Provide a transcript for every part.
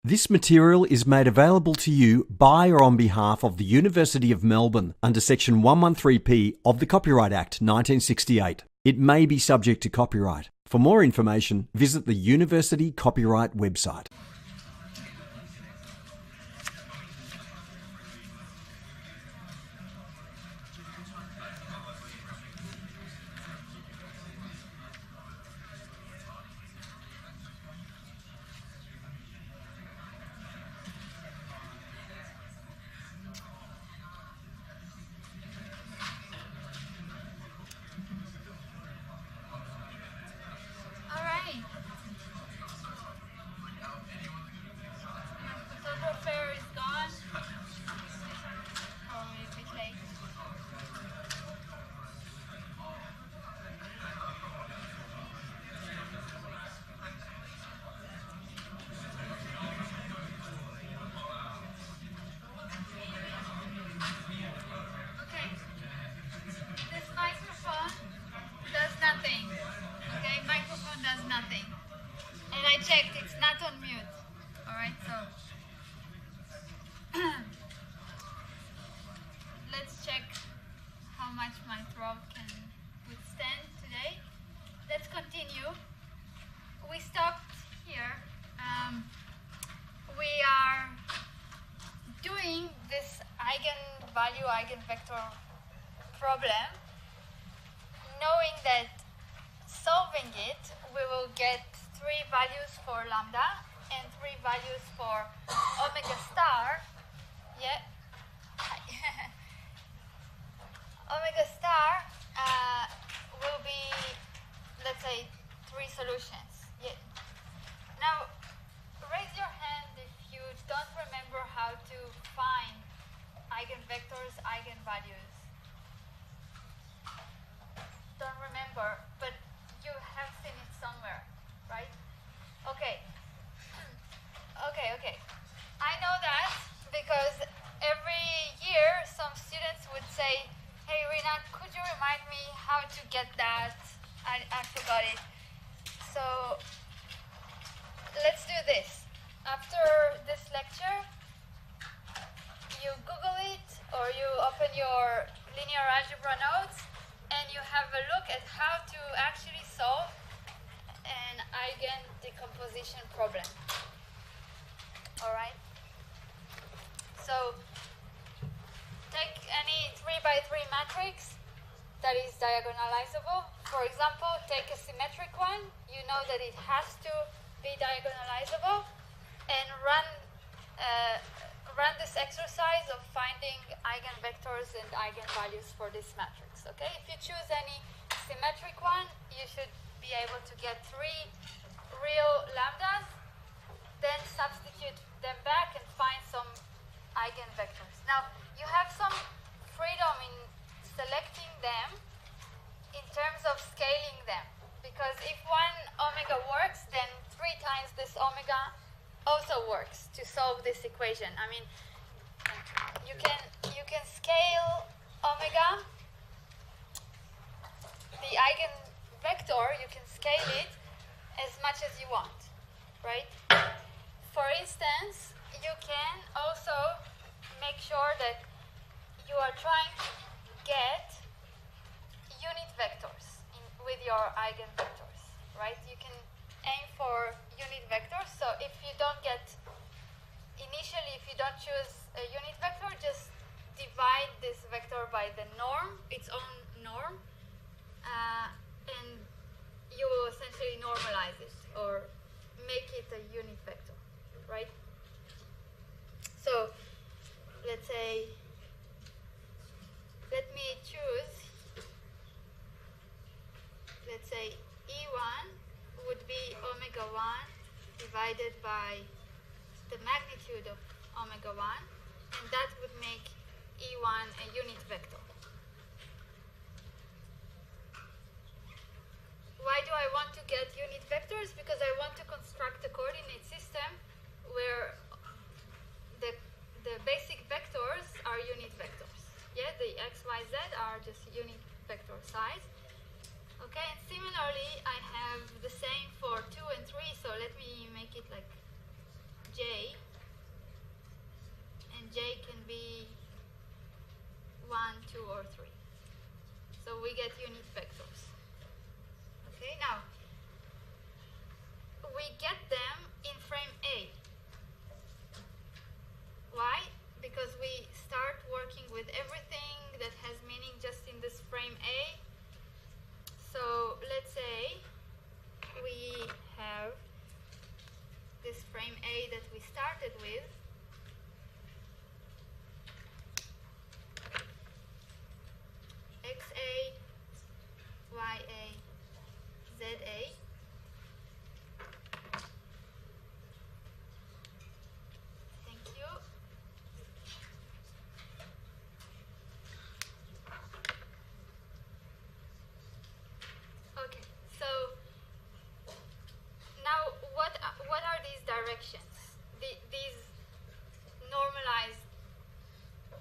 This material is made available to you by or on behalf of the University of Melbourne under Section 113P of the Copyright Act 1968. It may be subject to copyright. For more information, visit the University Copyright website. I checked, it's not on mute. Alright, so let's check how much my throat can withstand today. Let's continue. We stopped here. We are doing this eigenvalue, eigenvector problem, knowing that solving it, we will get 3 values for lambda and 3 values for omega star. Yeah. Omega star will be, let's say, 3 solutions. Yeah. Now, raise your hand if you don't remember how to find eigenvectors, eigenvalues. Don't remember, but you have seen it somewhere, right? Okay. Okay. I know that because every year some students would say, hey Rina, could you remind me how to get that? I forgot it. So let's do this. After this lecture, you Google it or you open your linear algebra notes and you have a look at how to actually solve an eigen decomposition problem. Alright? So take any 3x3 matrix that is diagonalizable. For example, take a symmetric one. You know that it has to be diagonalizable, and run this exercise of finding eigenvectors and eigenvalues for this matrix. Okay? If you choose any symmetric one, you should be able to get 3 real lambdas, then substitute them back and find some eigenvectors. Now, you have some freedom in selecting them in terms of scaling them, because if one omega works, then 3 times this omega also works to solve this equation. I mean, you can scale omega, the eigenvector, you can scale it as much as you want, right? For instance, you can also make sure that you are trying to get unit vectors with your eigenvectors, right? You can aim for unit vectors. So if you don't get, initially, if you don't choose a unit vector, just divide this vector by the norm, its own norm, and you will essentially normalize it or make it a unit vector, right? So let's say, let me choose, let's say E1 would be omega 1 divided by the magnitude of omega 1, and that would make E1 a unit vector. Why do I want to get unit vectors? Because I want to construct a coordinate system where the basic vectors are unit vectors. Yeah, the x, y, z are just unit vector size. Okay, and similarly, I have the same for 2 and 3, so let me make it like J. 2, or 3. So we get unit vectors. Okay, now we get them in frame A. Why? Because we start working with everything that has meaning just in this frame A. So let's say we have this frame A that we started with. XA, YA, ZA. Thank you. Okay, so now what are these directions? These normalized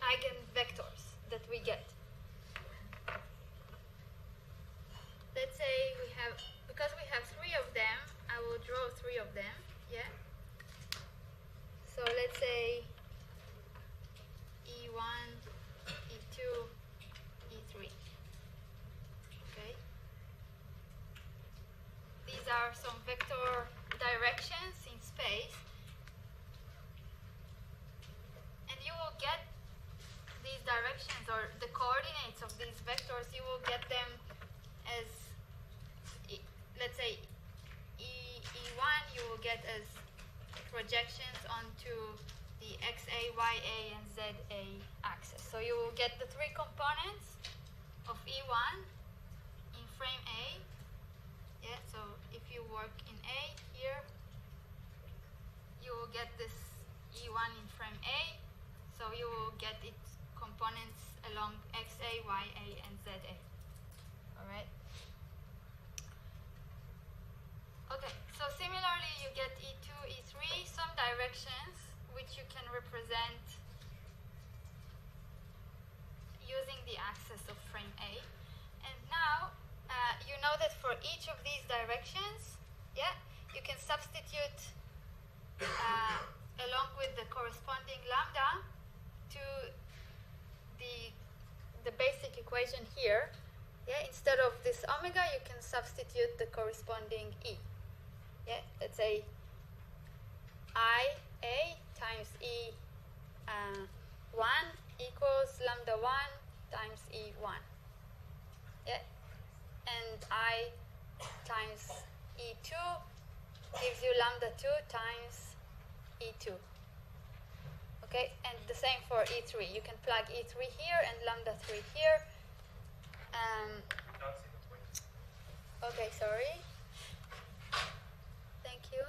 eigenvectors that we get. Let's say because we have 3 of them, I will draw 3 of them, yeah? So let's say E1, E2, E3, okay? These are some vector directions in space. And you will get these directions, or the coordinates of these vectors, you will get them as, let's say, E1 you will get as projections onto the XA, YA, and ZA axis. So you will get the 3 components of E1 in frame A. Yeah, so if you work in A here, you will get this E1 in frame A. So you will get its components along XA, YA, and ZA. Alright? Okay, so similarly you get E2, E3, some directions which you can represent using the axis of frame A. And now you know that for each of these directions, yeah, you can substitute along with the corresponding lambda to the basic equation here. Yeah, instead of this omega, you can substitute the corresponding E. Yeah, let's say IA times E1 equals lambda 1 times E1. Yeah, and I times E2 gives you lambda 2 times E2. Okay, and the same for E3. You can plug E3 here and lambda 3 here. Okay, sorry. Thank you.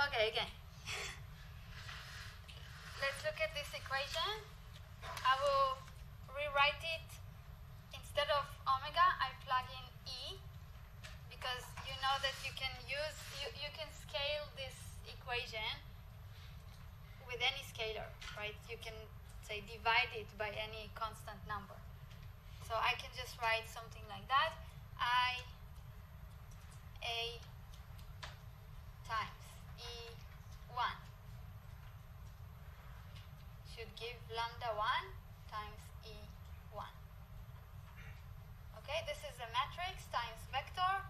Okay, again. Let's look at this equation. I will rewrite it. Instead of omega, I plug in E, because you know that you can use, you can scale this equation with any scalar, right? You can say divide it by any constant number. So I can just write something like that. I A times E1 should give lambda 1 times E1. Okay, this is a matrix times vector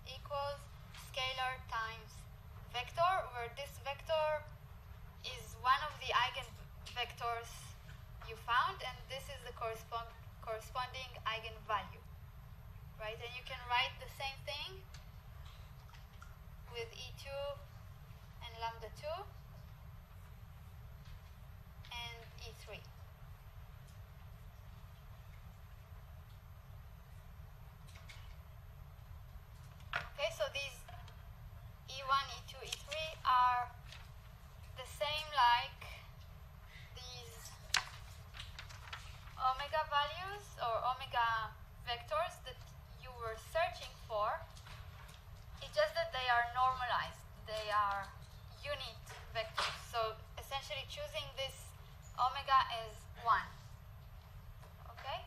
equals scalar times vector, where this vector is one of the eigenvectors you found, and this is the corresponding eigenvalue, right? And you can write the same thing with E2 and lambda 2 and E3. Okay, so these E1, E2, E3 are the same like these omega values or omega vectors that you were searching for. It's just that they are normalized. They are unit vectors. So essentially choosing this omega as 1. Okay?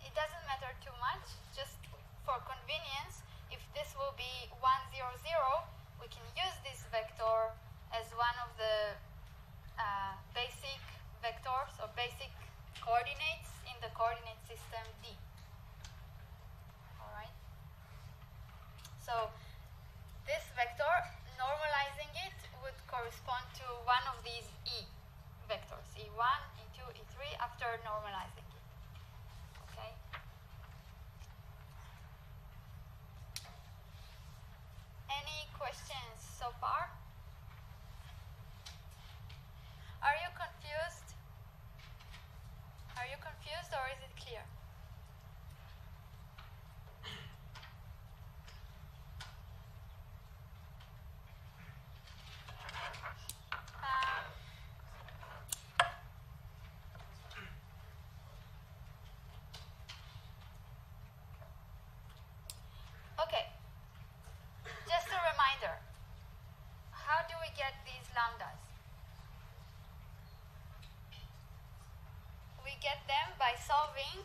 It doesn't matter too much. Just for convenience, if this will be 1, 0, 0, we can use this vector as one of the basic vectors or basic coordinates in the coordinate system D. Alright? So this vector, normalizing it, would correspond to one of these E vectors, E1, E2, E3, after normalizing it. Okay? Any questions so far? Are you confused? Are you confused or is it clear? Okay. Just a reminder. How do we get these lambdas? We get them by solving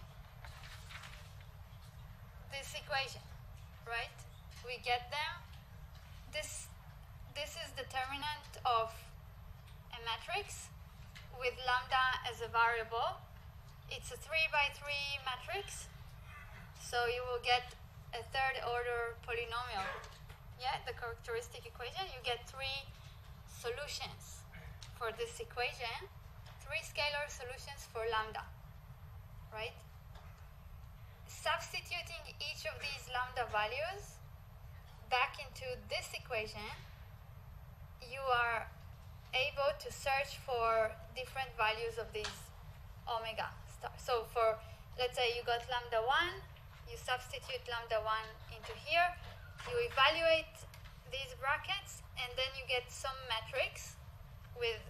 this equation, right? We get them. This is determinant of a matrix with lambda as a variable. It's a 3 by 3 matrix, so you will get a third order polynomial. Yeah, the characteristic equation, you get 3 solutions for this equation, 3 scalar solutions for lambda, right? Substituting each of these lambda values back into this equation, you are able to search for different values of these omega star. So for, let's say you got lambda 1, you substitute lambda 1 into here, you evaluate these brackets, and then you get some matrix with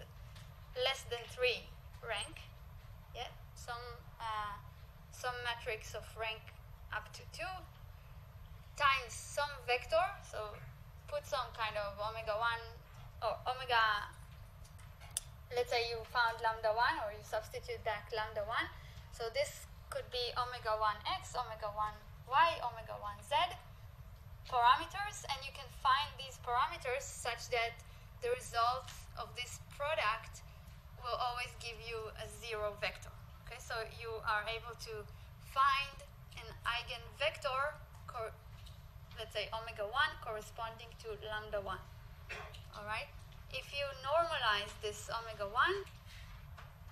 less than 3 rank. Yeah, some matrix of rank up to 2 times some vector. So put some kind of omega 1 or omega. Let's say you found lambda 1, or you substitute back lambda 1. So this could be omega 1x, omega 1y, omega 1z parameters, and you can find these parameters such that the result of this product will always give you a 0 vector. Okay, so you are able to find an eigenvector, let's say omega 1, corresponding to lambda 1. All right. If you normalize this omega 1,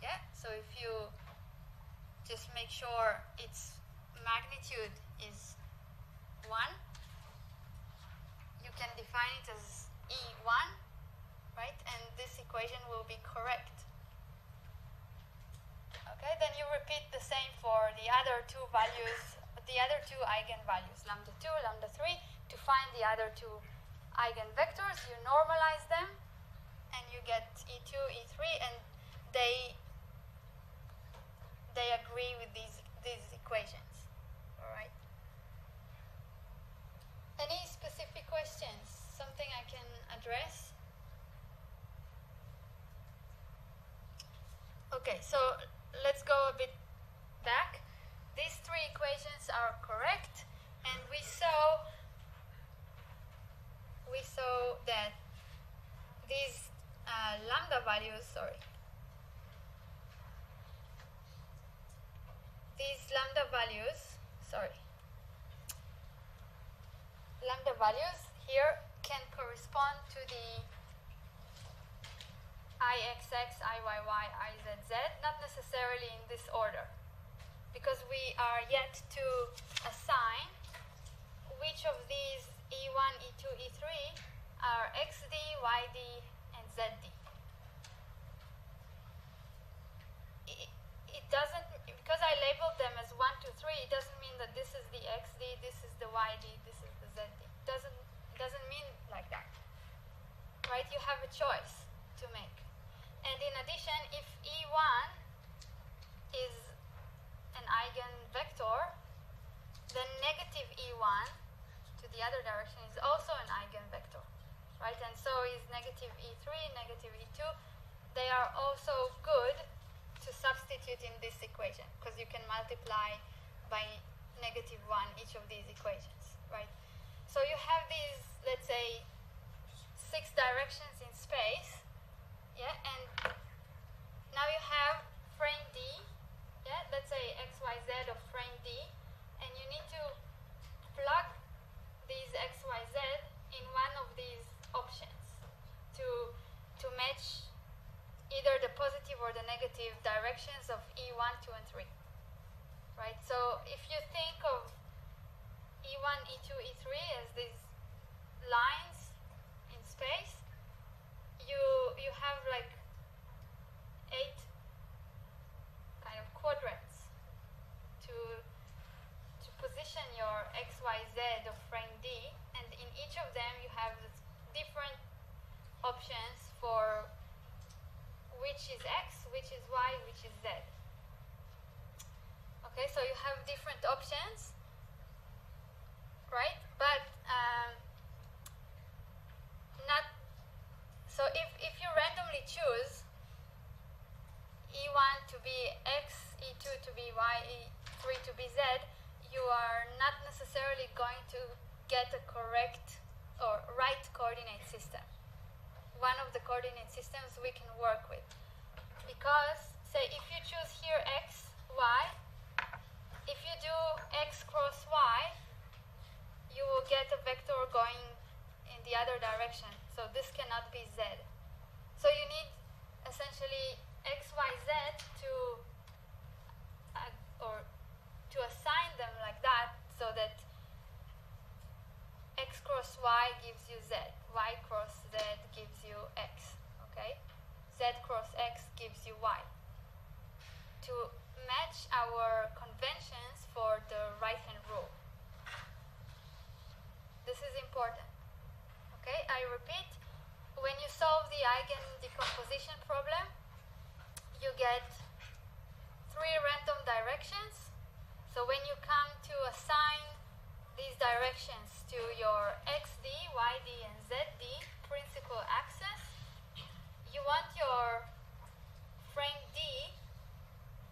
yeah, so if you just make sure its magnitude is 1, you can define it as E1, right? And this equation will be correct. Okay, then you repeat the same for the other 2 values, the other 2 eigenvalues, lambda 2, lambda 3. To find the other 2 eigenvectors, you normalize them, and you get E2, E3, and they agree with these equations. All right. Any specific questions? Something I can address? Okay, so let's go a bit back. These 3 equations are correct, and we saw that these lambda values, lambda values here can correspond to the IXX, IYY, IZZ, not necessarily in this order, because we are yet to assign which of these E1, E2, E3 are XD, YD, and ZD. It doesn't, because I labeled them as 1, 2, 3, it doesn't mean that this is the XD, this is the YD, this is the ZD. It doesn't mean like that, right? You have a choice to make. And in addition, if E1 is an eigenvector, then negative E1 to the other direction is also an eigenvector, right? And so is negative E3, negative E2. They are also good to substitute in this equation, because you can multiply by negative 1 each of these equations, right? So you have these, let's say, 6 directions in space, E2, E3 as these lines in space, you have like 8 kind of quadrants to position your X, Y, Z of frame D, and in each of them you have different options for which is X, which is Y, which is Z. Okay, so you have different options, right? But not so if you randomly choose E1 to be X, E2 to be Y, E3 to be Z, you are not necessarily going to get a correct or right coordinate system. One of the coordinate systems we can work with. Because, say, if you choose here X, Y, if you do X cross Y, you will get a vector going in the other direction. So this cannot be Z. So you need essentially X, Y, Z to assign them like that, so that X cross Y gives you Z, Y cross Z gives you X, okay? Z cross X gives you Y. To match our conventions for the right-hand rule. This is important, okay? I repeat, when you solve the eigen decomposition problem, you get 3 random directions. So when you come to assign these directions to your XD, YD, and ZD principal axis, you want your frame D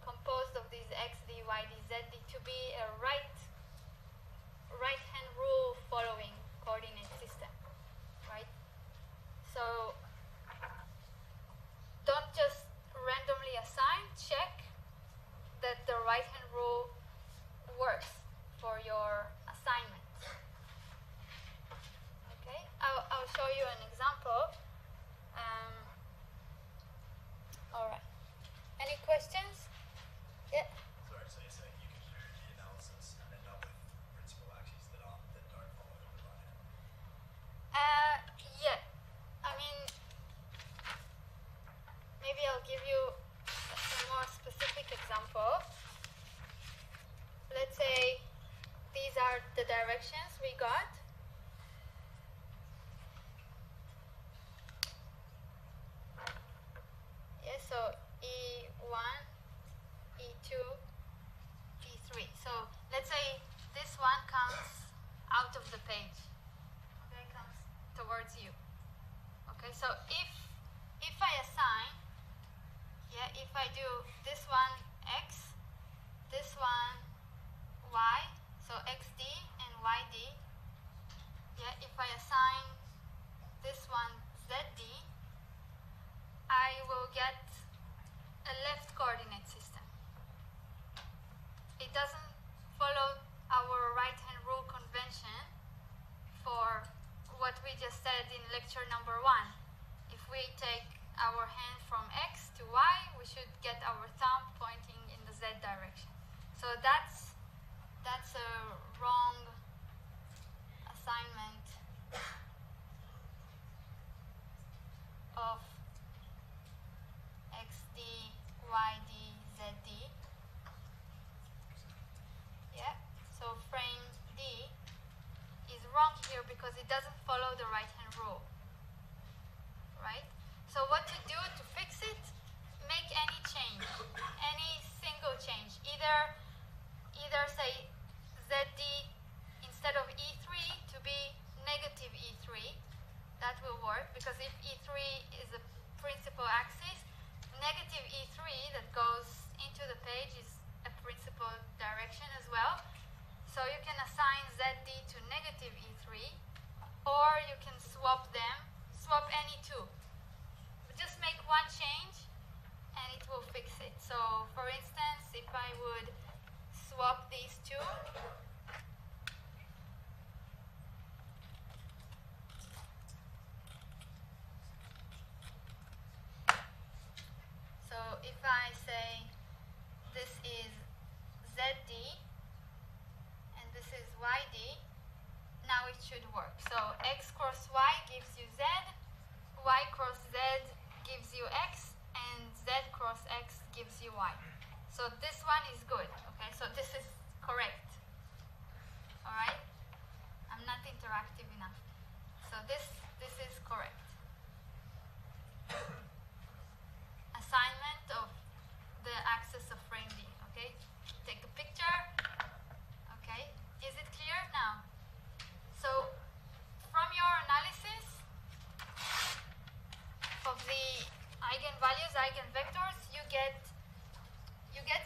composed of these XD, YD, ZD to be a right-hand rule following coordinate system, right? So don't just randomly assign, check that the right-hand rule works for your assignment. Okay, I'll show you an example. All right. Any questions? Yeah. Sorry, so you're saying you can do the analysis and end up with principal axes that don't follow the right hand? Yeah. I mean, maybe I'll give you a more specific example. Let's say these are the directions we got. Yeah, so E1, E2, E3. So let's say this one comes out of the page. Okay, comes towards you. Okay, so if I assign, yeah, if I do this one X, this one Y, so XD and YD, yeah, if I assign this one ZD, I will get a left coordinate system. It doesn't follow our right-hand rule convention for what we just said in lecture number 1. If we take our hand from X to Y, we should get our thumb pointing in the Z direction. So that's a wrong assignment of XD, YD, ZD. Yeah, so frame D is wrong here because it doesn't follow the right-hand rule, right? So what to do to fix it? Make any change, any single change. Either say ZD instead of E3 to be negative E3. That will work because if E3 is a principal axis, negative E3 that goes into the page is a principal direction as well. So you can assign ZD to negative E3, or you can swap them, swap any two. Just make one change and it will fix it. So for instance, if I would swap these two, so if I say this is ZD and this is YD, should work. So x cross y gives you z, y cross z gives you x, and z cross x gives you y. So this one is good, okay? So this is correct, all right? I'm not interactive enough. So this is correct. Assignment of the axis of frame D, okay? Take a picture, okay? Is it clear now? So from your analysis of the eigenvalues, eigenvectors, you get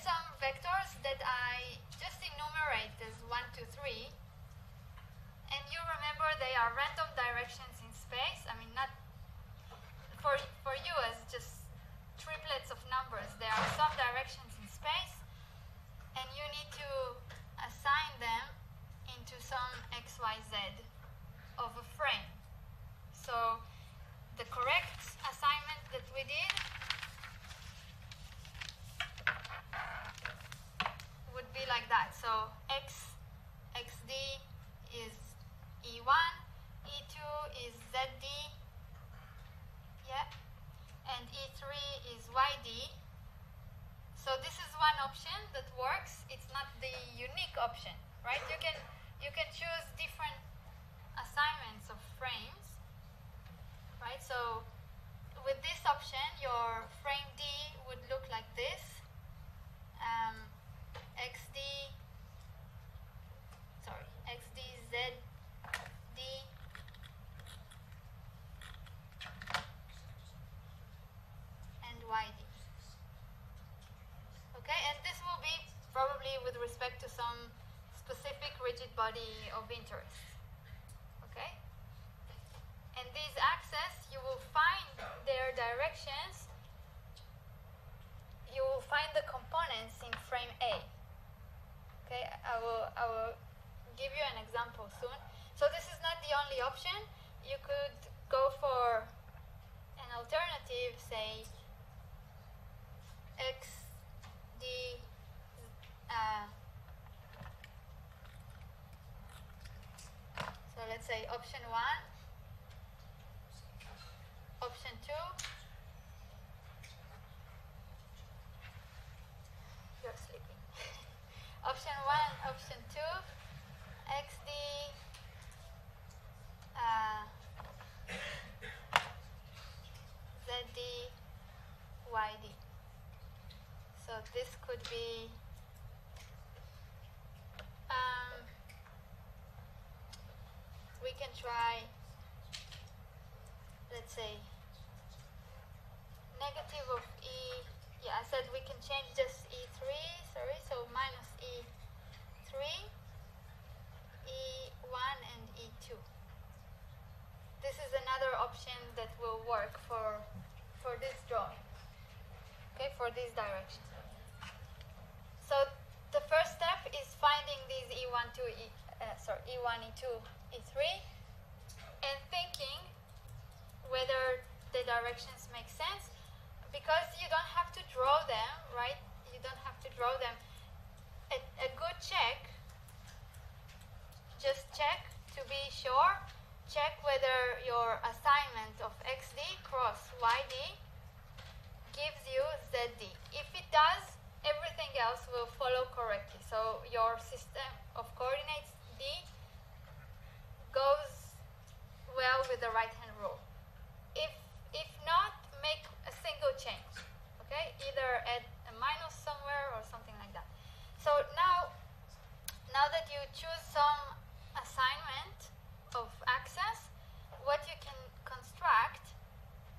some vectors that I just enumerate as 1, 2, 3. And you remember they are random directions in space. I mean, not for you as just triplets of numbers. There are some directions in space, and you need to assign them into some x, y, z of a frame. So the correct assignment that we did would be like that. So xd is E1, E2 is ZD, yeah, and E3 is YD. So this is one option that works. It's not the unique option, right? You can choose different assignments of frames, right? So with this option, your frame D would look like this. XD, ZD, and YD. Okay, and this will be probably with respect to some specific rigid body of interest. Okay? And these axes, you will find their directions, you will find the components in frame A. Okay, I will give you an example soon. So this is not the only option. You could go for an alternative, say XD, so let's say option 1, option 2, you're sleeping. Option 1, option 2, XD, ZD, YD. So this could be we can try, let's say, negative of E. Yeah, I said we can change just E3, sorry, so minus E3, E1, and E2. This is another option that will work for this drawing, okay, for this direction. So the first step is finding these E1, E2, E3, and thinking whether the directions make sense, because you don't have to draw them, right? You don't have to draw them. A good check, just check to be sure, check whether your assignment of XD cross YD gives you ZD. If it does, everything else will follow correctly. So your system of coordinates D goes well with the right-hand rule. If not, make a single change, okay? Either add a minus somewhere or something like that. So now that you choose some assignment of axes, what you can construct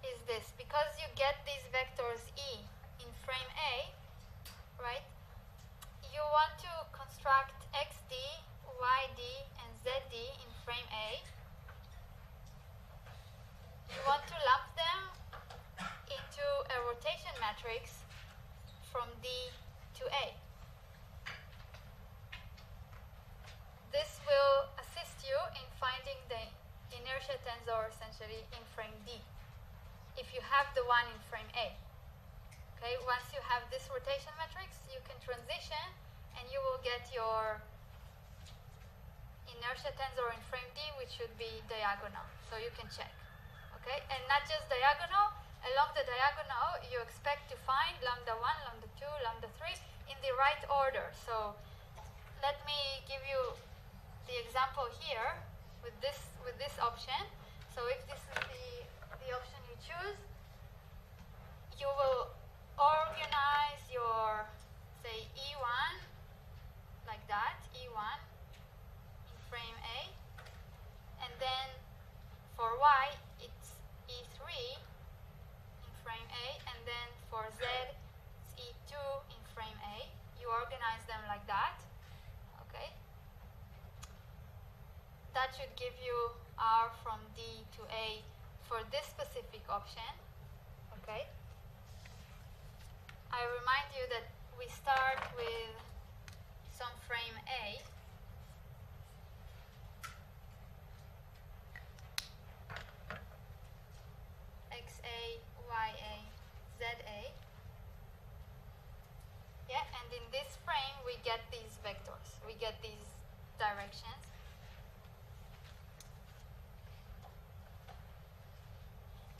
is this. Because you get these vectors E in frame A, right? You want to construct XD, YD, and ZD in frame A. You want to lump them into a rotation matrix from D to A. This will assist you in finding the inertia tensor essentially in frame D, if you have the one in frame A. Okay, once you have this rotation matrix, you can transition and you will get your inertia tensor in frame D, which should be diagonal. So you can check. Okay, and not just diagonal. Along the diagonal, you expect to find lambda 1, lambda 2, lambda 3 in the right order. So let me give you the example here with this option. So if this is the option you choose, you will organize your, say, E1 like that, E1 in frame A, and then for Y it's E3 in frame A, and then for Z it's E2 in frame A. You organize them like that, okay? That should give you R from D to A for this specific option, okay? I remind you that we start with some frame A. XA, YA, ZA. Yeah, and in this frame we get these vectors, we get these directions.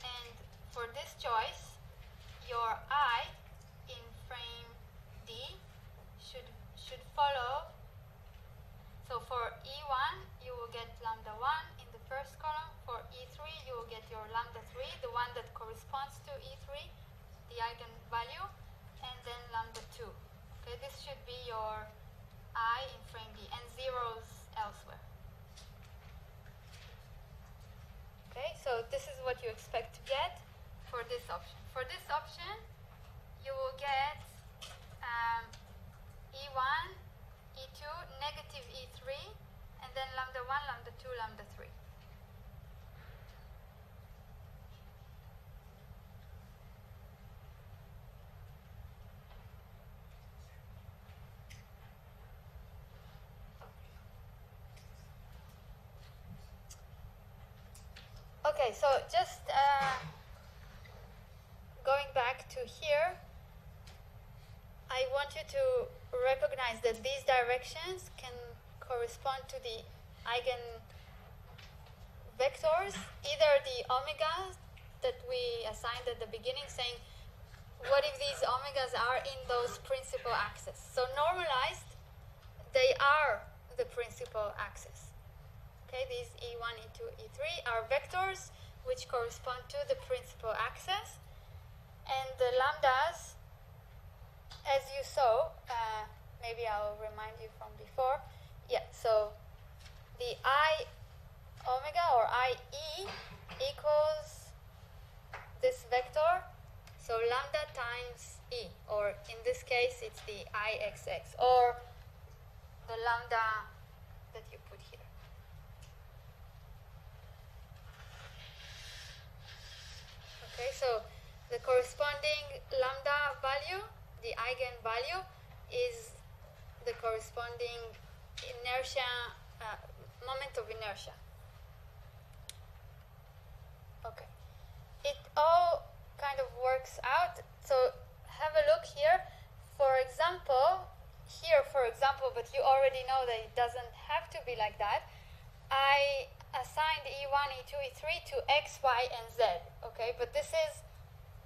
And for this choice, your I in frame D should follow. So for E1 you will get lambda 1 in the first column. For E3 you will get your lambda 3, the one that corresponds to E3, the eigenvalue, and then lambda 2. Okay, this should be your I in frame D, and zeros elsewhere. Okay, so this is what you expect to get for this option. For this option, you will get E1, E2, negative E3, and then lambda 1, lambda 2, lambda 3. Okay, so just going back to here, I want you to recognize that these directions can correspond to the eigenvectors, either the omegas that we assigned at the beginning, saying what if these omegas are in those principal axes. So normalized, they are the principal axis. Okay, these E1, E2, E3 are vectors which correspond to the principal axis, and the lambdas, as you saw, maybe I'll remind you from before. Yeah, so the I omega or IE equals this vector, so lambda times E, or in this case it's the IXX, or the lambda that you put here. Okay, so the corresponding lambda value, the eigenvalue, is the corresponding inertia, moment of inertia. Okay, it all kind of works out. So have a look here. For example, but you already know that it doesn't have to be like that. I assigned E1, E2, E3 to X, Y, and Z. Okay, but this is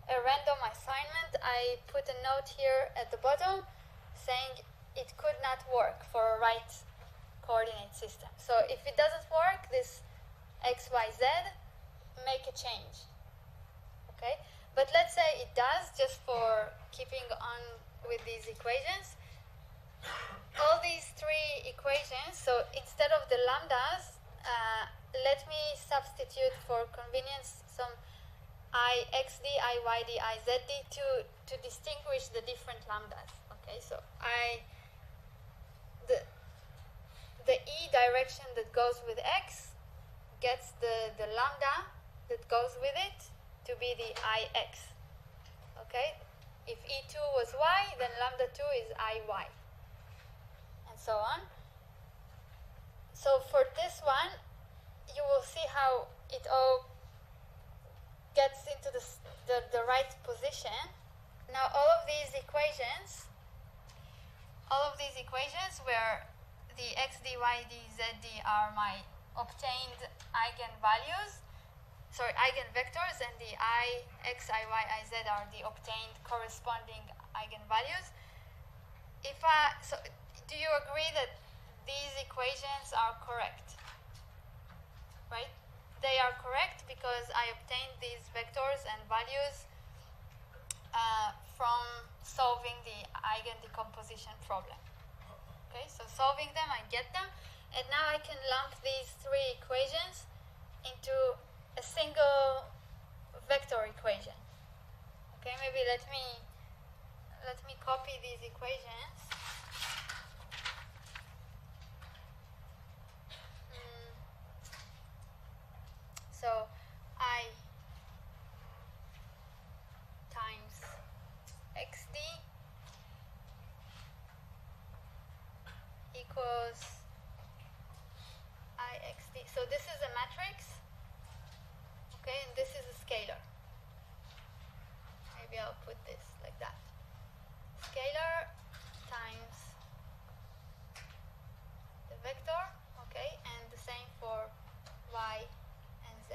a random assignment. I put a note here at the bottom saying it could not work for a right coordinate system. So if it doesn't work, this X, Y, Z, make a change. Okay, but let's say it does, just for keeping on with these equations. All these three equations, so instead of the lambdas, let me substitute for convenience some IXD, IYD, IZD to distinguish the different lambdas. Okay, so the E direction that goes with X gets the lambda that goes with it to be the IX. Okay, if E2 was Y, then lambda 2 is IY, and so on. So for this one, you will see how it all gets into the right position. Now all of these equations where the x, d, y, d, z, d are my obtained eigenvalues, sorry, eigenvectors, and the I, x, I, y, I, z are the obtained corresponding eigenvalues. So do you agree that these equations are correct? Right? They are correct because I obtained these vectors and values from solving the eigendecomposition problem. Okay, so solving them, I get them, and now I can lump these three equations into a single vector equation. Okay, maybe let me copy these equations. So I times xd equals ixd. So this is a matrix, okay, and this is a scalar. Maybe I'll put this like that. Scalar times the vector, okay, and the same for y and z.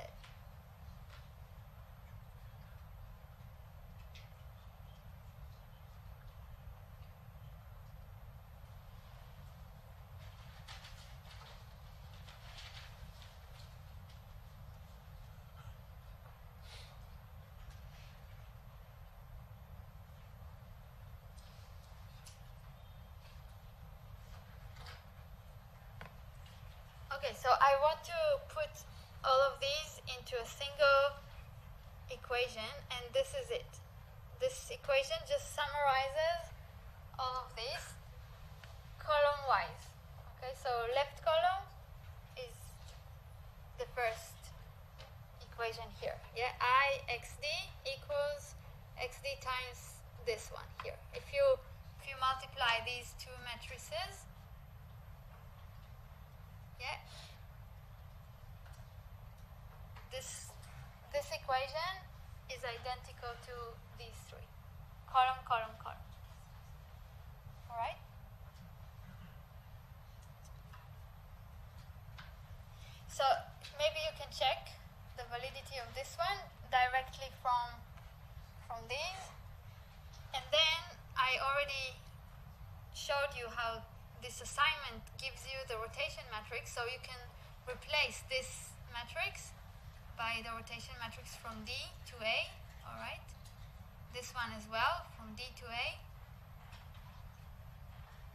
Okay, so I want to put all of these into a single equation, and this is it. This equation just summarizes all of these column-wise. Okay, so left column is the first equation here. Yeah, ixd equals xd times this one here. If you multiply these two matrices, yeah, this equation is identical to these three. Column, column, column. Alright? So maybe you can check the validity of this one directly from these. And then I already showed you how this assignment gives you the rotation matrix, so you can replace this matrix by the rotation matrix from D to A, alright? This one as well, from D to A.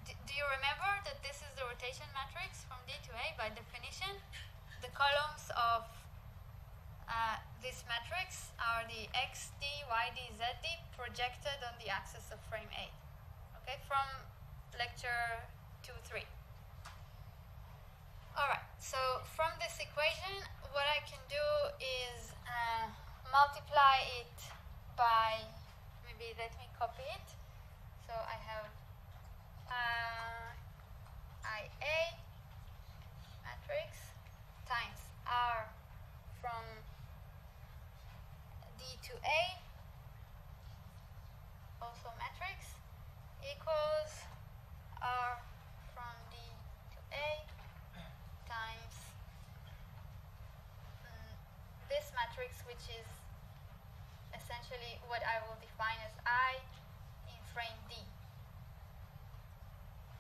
Do you remember that this is the rotation matrix from D to A by definition? The columns of this matrix are the x, d, y, d, z, d projected on the axis of frame A. Okay, from lecture 2-3. Alright, so from this equation, what I can do is multiply it by, maybe let me copy it. So I have IA matrix times R from D to A, also matrix, equals R from D to A times this matrix, which is essentially what I will define as I in frame D.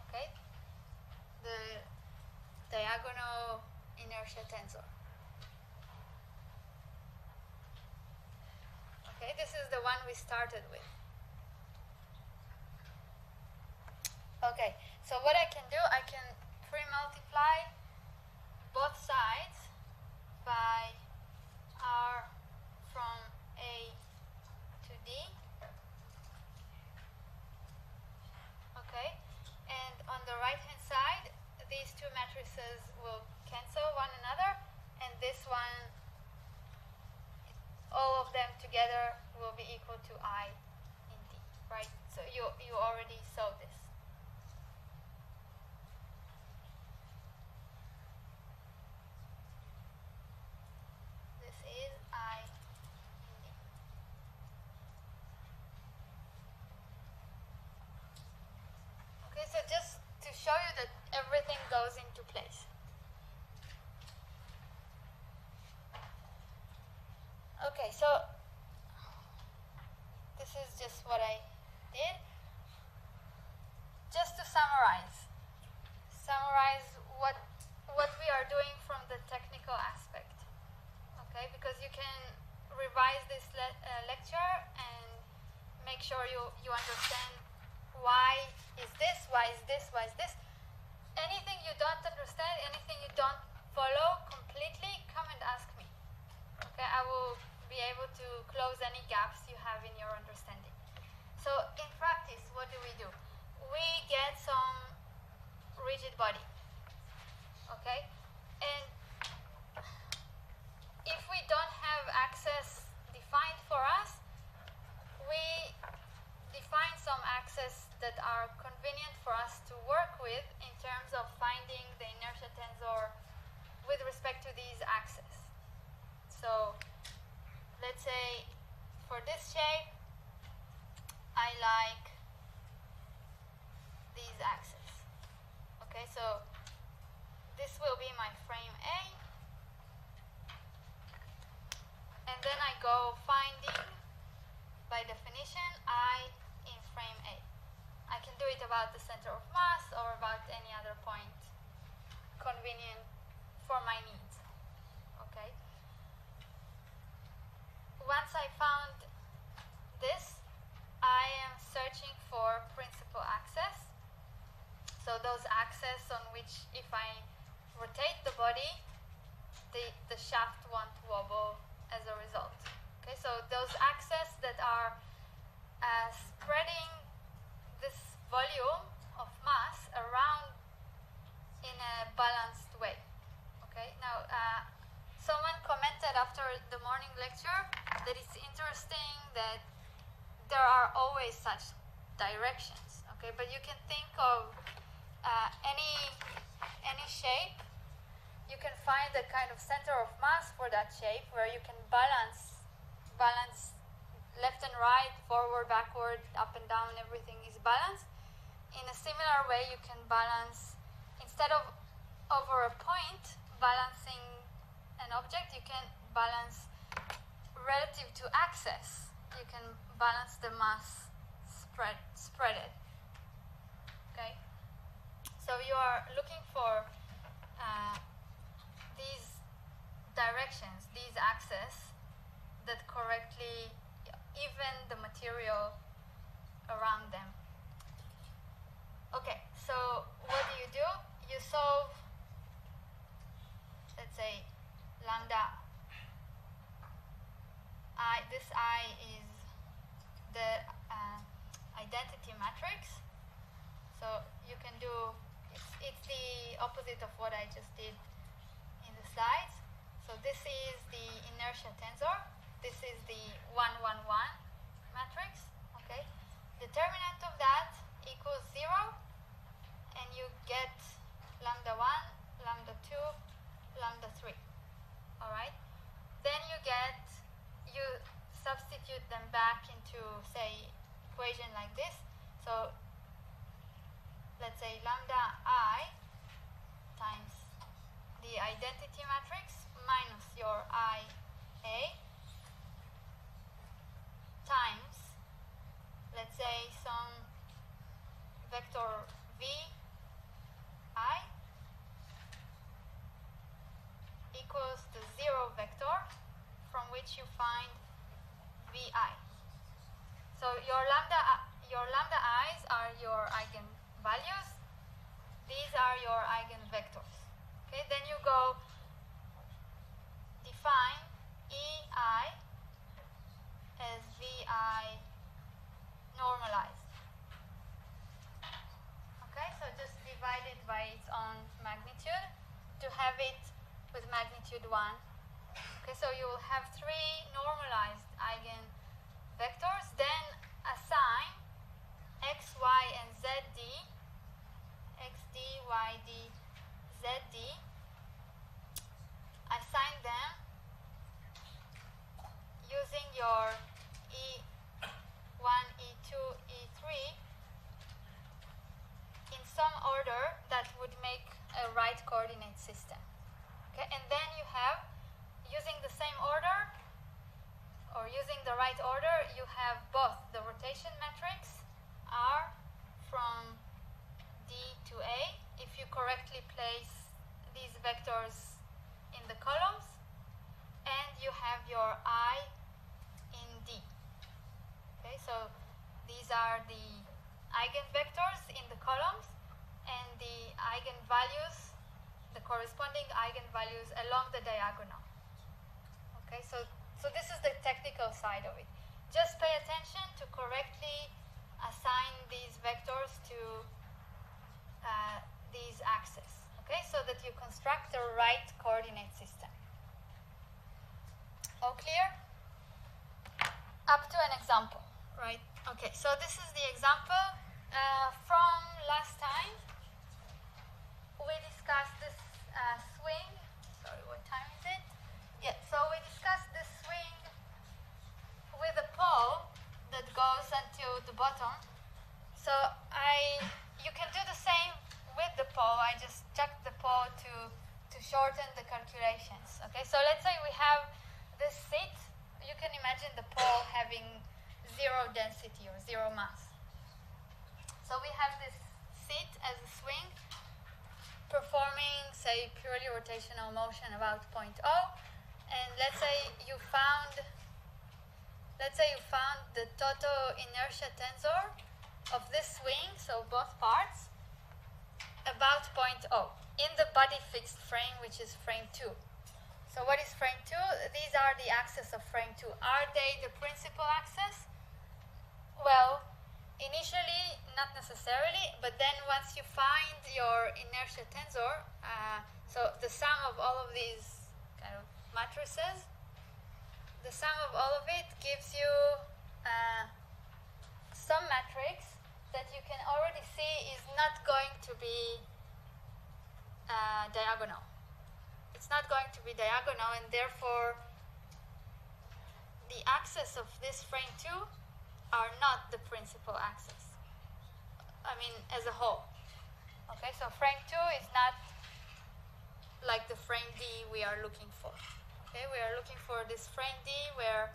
Okay? The diagonal inertia tensor. Okay, this is the one we started with. Okay, so what I can do, I can pre-multiply both sides by R from A to D. Okay, and on the right hand side, these two matrices will cancel one another, and this one, all of them together will be equal to I in D, right? So you already saw this. This is I in D. Okay, so just to show you that everything goes into place. Okay, so this is just what I did. Just to summarize what we are doing from the technical aspect. Okay, because you can revise this lecture and make sure you understand why is this, why is this, why is this. Anything you don't understand, anything you don't follow completely, come and ask me. Okay, I will be able to close any gaps you have in your understanding. So in practice, what do? We get some rigid body. Okay, and if we don't have access defined for us, we define some access that are convenient for us to work with in terms of finding the inertia tensor with respect to these axes. So let's say for this shape, I like these axes. Okay, so this will be my frame A. And then I go finding, by definition, I in frame A. I can do it about the center of mass or about any other point convenient for my needs. Okay. Once I found this, I am searching for principal axis. So those axes on which if I rotate the body, the shaft won't wobble as a result. Okay, so those axes that are spreading this volume of mass around in a balanced way. Okay, now someone commented after the morning lecture that it's interesting that there are always such directions. Okay, but you can think of any shape. You can find the kind of center of mass for that shape where you can balance left and right, forward, backward, up and down, everything is balanced. In a similar way, you can balance, instead of over a point balancing an object, you can balance relative to axis. You can balance the mass spreaded. Okay? So you are looking for these directions, these axes that correctly even the material around them. Okay, so what do? You solve, let's say, lambda I. This I is the identity matrix. So you can do, it's the opposite of what I just did in the slides. So this is the inertia tensor. This is the 1, 1, 1 matrix. Okay. Determinant of that equals 0, and you get lambda 1, lambda 2, lambda 3. All right. Then you substitute them back into, say, equation like this. So let's say lambda I times the identity matrix minus your IA times, let's say, some vector VI equals the 0 vector from which you find VI. So your lambda i's are your eigenvalues. These are your eigenvectors. Okay, then you go define EI as VI normalized. Okay, so just divide it by its own magnitude to have it with magnitude 1. Okay, so you will have 3 normalized eigenvectors, then assign x, y, and z d, x d, y d, z d, assign them using your E1, E2, E3 in some order that would make rotation matrix R from D to A if you correctly place these vectors in the columns, and you have your I in D. Okay, so these are the eigenvectors in the columns and the eigenvalues, the corresponding eigenvalues along the diagonal. Okay, so this is the technical side of it. Just pay attention to correctly assign these vectors to these axes, okay, so that you construct the right coordinate system. All clear? Up to an example, right? Okay, so this is the example from last time. We discussed this swing. Sorry, what time is it? Yeah, so we discussed this swing with a pole that goes until the bottom. So you can do the same with the pole. I just chucked the pole to shorten the calculations. Okay, so let's say we have this seat. You can imagine the pole having zero density or zero mass. So we have this seat as a swing performing, say, purely rotational motion about point O, and let's say you found the total inertia tensor of this swing, so both parts, about point O in the body fixed frame, which is frame 2. So what is frame 2? These are the axes of frame 2. Are they the principal axis? Well, initially, not necessarily, but then once you find your inertia tensor, so the sum of all of these kind of matrices, the sum of all of it gives you some matrix that you can already see is not going to be diagonal. It's not going to be diagonal, and therefore the axes of this frame 2 are not the principal axis. I mean, as a whole. Okay, so frame 2 is not like the frame D we are looking for. Okay, we are looking for this frame D where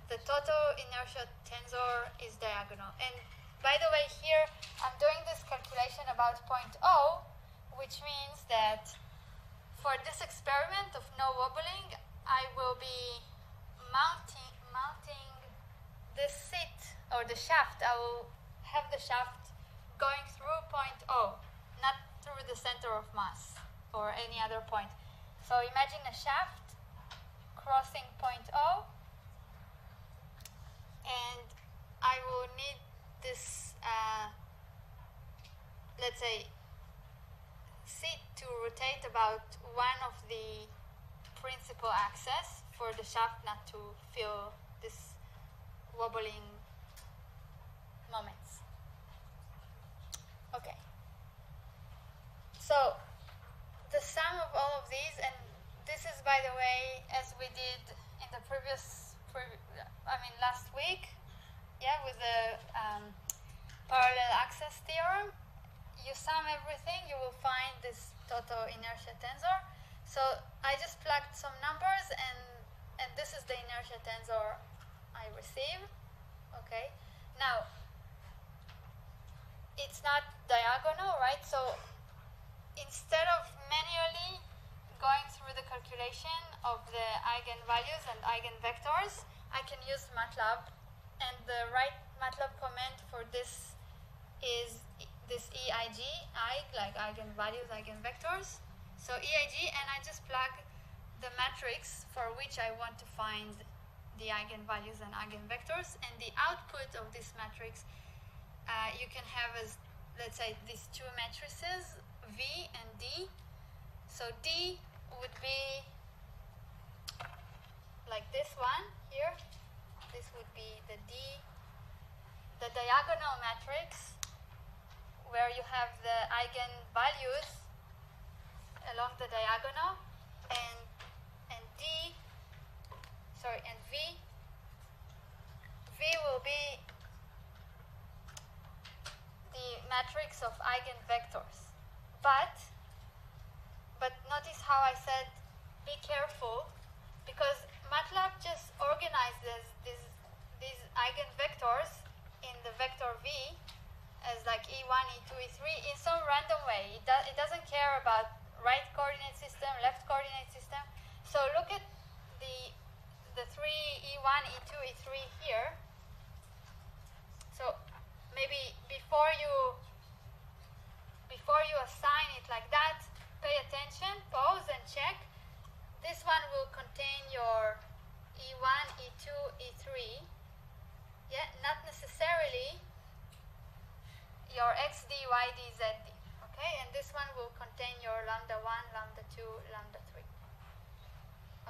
the total inertia tensor is diagonal. And by the way, here I'm doing this calculation about point O, which means that for this experiment of no wobbling, I will be mounting this seat or the shaft. I will have the shaft going through point O, not through the center of mass or any other point. So imagine a shaft crossing point O, and I will need this, let's say, seat to rotate about one of the principal axes for the shaft not to feel this wobbling moments. Okay. So the sum of all of these, and this is, by the way, as we did in the last week, yeah, with the parallel axis theorem, you sum everything, you will find this total inertia tensor. So I just plugged some numbers, and this is the inertia tensor I receive. Okay. Now, it's not diagonal, right? So instead of manually going through the calculation of the eigenvalues and eigenvectors, I can use MATLAB, and the right MATLAB command for this is this EIG, like eigenvalues, eigenvectors. So EIG, and I just plug the matrix for which I want to find the eigenvalues and eigenvectors, and the output of this matrix you can have as, let's say, these two matrices, V and D. So D would be like this one here. This would be the D, the diagonal matrix, where you have the eigenvalues along the diagonal, and V will be the matrix of eigenvectors. But notice how I said be careful, because MATLAB just organizes these eigenvectors E2, E3 in some random way. It doesn't care about right coordinate system, left coordinate system. So look at the three E1, E2, E3 here. So maybe before you assign it like that, pay attention, pause and check. This one will contain your E1, E2, E3. Yeah, not necessarily your XD, YD, ZD. Okay, and this one will contain your lambda 1, lambda 2, lambda 3.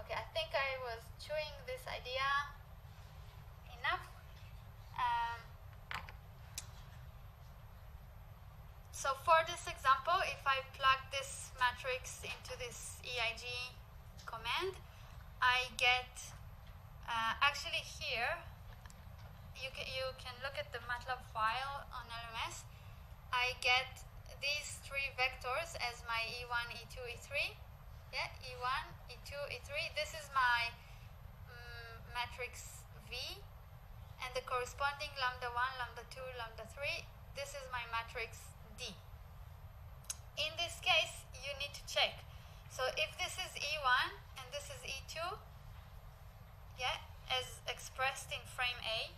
Okay, I think I was chewing this idea enough. So for this example, if I plug this matrix into this EIG command, I get, actually here, you can look at the MATLAB file on LMS. I get these three vectors as my E1, E2, E3. Yeah, E1, E2, E3. This is my matrix V, and the corresponding lambda 1, lambda 2, lambda 3. This is my matrix D. In this case, you need to check. So if this is E1 and this is E2, yeah, as expressed in frame A,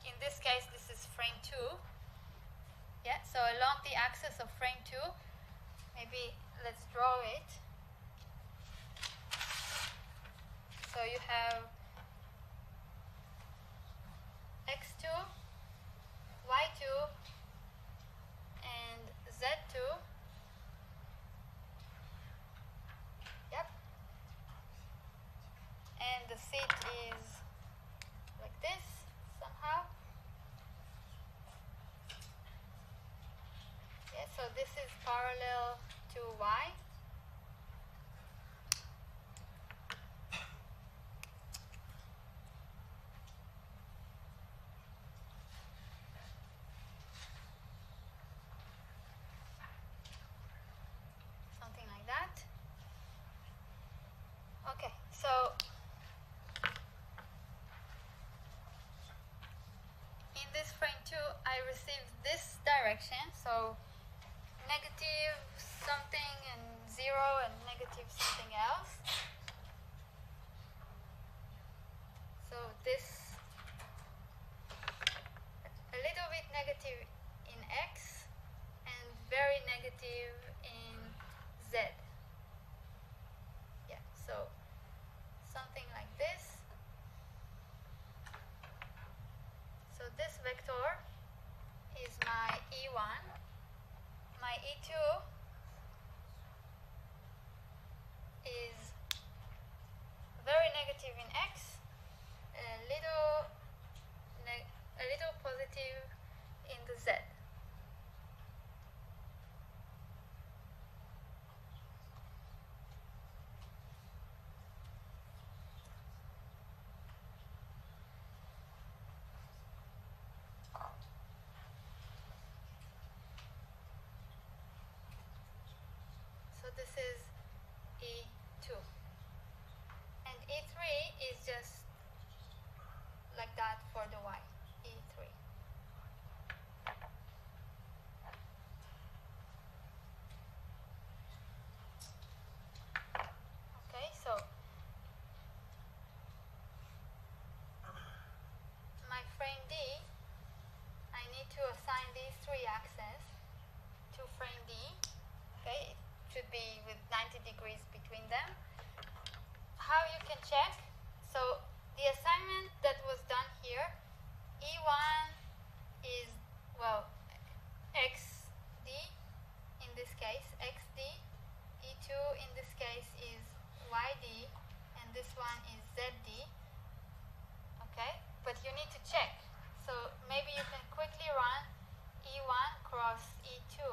in this case, this is frame 2. Yeah, so along the axis of frame 2, maybe let's draw it. So you have X2, Y2, and Z2. Yep. And the seat is like this somehow. Yeah, so this is parallel to Y. Something like that. Okay, so in this frame 2, I received this direction, so negative something and 0 and negative something else. So this a little bit negative in X and very negative in Z. Yeah, so something like this. So this vector is my E1. My E2 is very negative in X, a little positive in the Z. So this is E2. And E3 is just like that for the Y. E3. Okay, so my frame D, I need to assign these three axes to frame D. Okay, it should be with 90 degrees between them. How you can check? So the assignment that was done here, E1 is, well, XD in this case, XD. E2 in this case is YD, and this one is ZD. Okay, but you need to check. So maybe you can quickly run E1 cross E2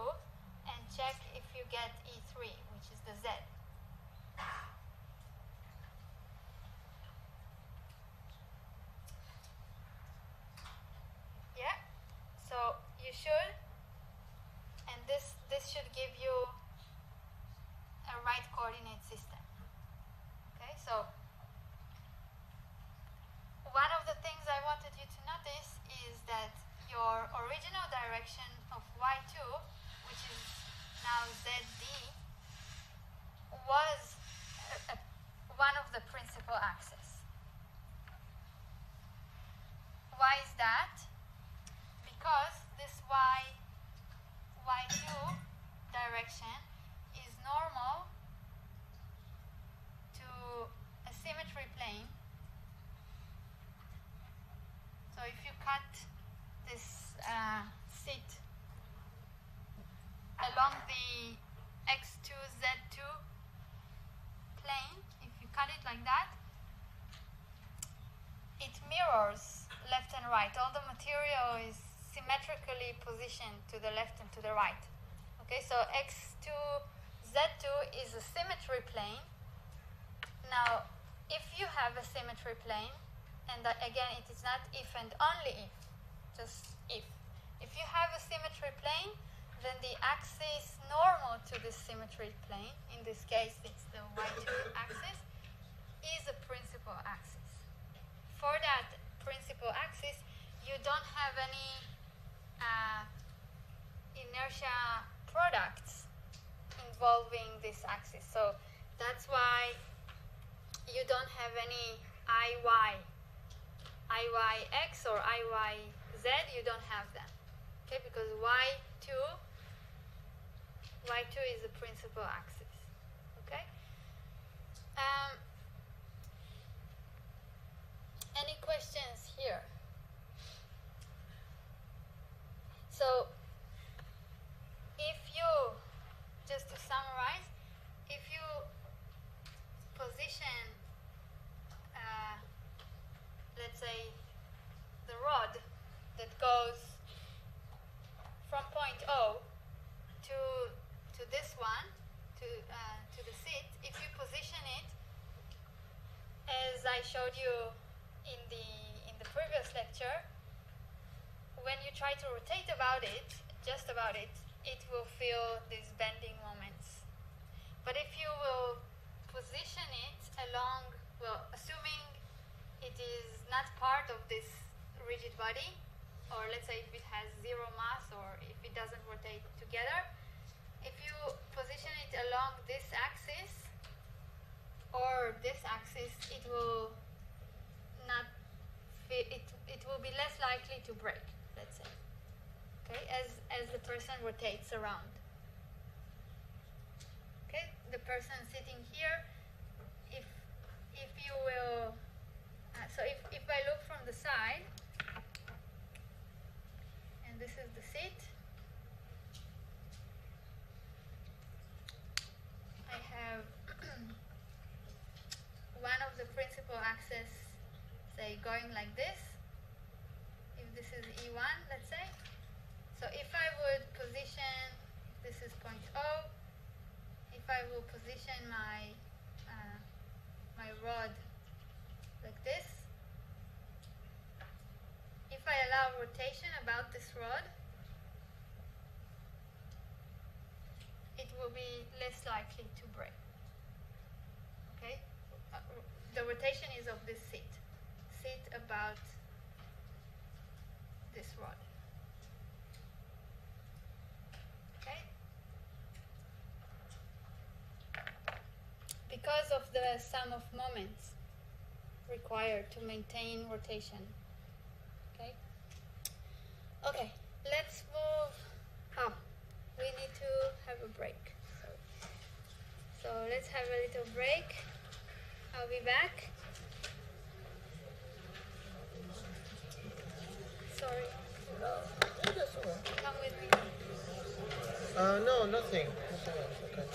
and check if you get E3, which is the Z. Yeah, so you should, and this should give you a right coordinate system. Okay, so one of the things I wanted you to notice is that your original direction of Y that because this y2 direction is normal to a symmetry plane. So if you cut this seat along the x2, z2 plane, if you cut it like that, it mirrors left and right. All the material is symmetrically positioned to the left and to the right. Okay, so x2, z2 is a symmetry plane. Now, if you have a symmetry plane, and again, it is not if and only if, just if. If you have a symmetry plane, then the axis normal to this symmetry plane, in this case it's the y2 axis, is a principal axis. For that principal axis, you don't have any inertia products involving this axis. So that's why you don't have any IYX or IYZ, you don't have them. Okay, because y2 is the principal axis. Okay? Any questions here? So, if you, just to summarize, if you position, let's say, the rod that goes from point O to this one, to the seat, if you position it as I showed you in the previous lecture, when you try to rotate about it, just about it, it will feel these bending moments. But if you will position it along, well, assuming it is not part of this rigid body, or let's say if it has zero mass or if it doesn't rotate together, if you position it along this axis or this axis, it will not it will be less likely to break, let's say. Okay, as the person rotates around. Okay, the person sitting here, if you will, so if I look from the side, and this is the seat, I have one of the principal axes, say, going like this, if this is E1, let's say. So if I would position, this is point O, if I will position my my rod like this, if I allow rotation about this rod, it will be less likely to break. Okay? The rotation is of this seat. Seat about this rod. Okay? Because of the sum of moments required to maintain rotation. Okay? Okay, let's move. Oh, we need to have a break. So let's have a little break. I'll be back. Sorry. Come with me. No, nothing. Nothing else. Okay.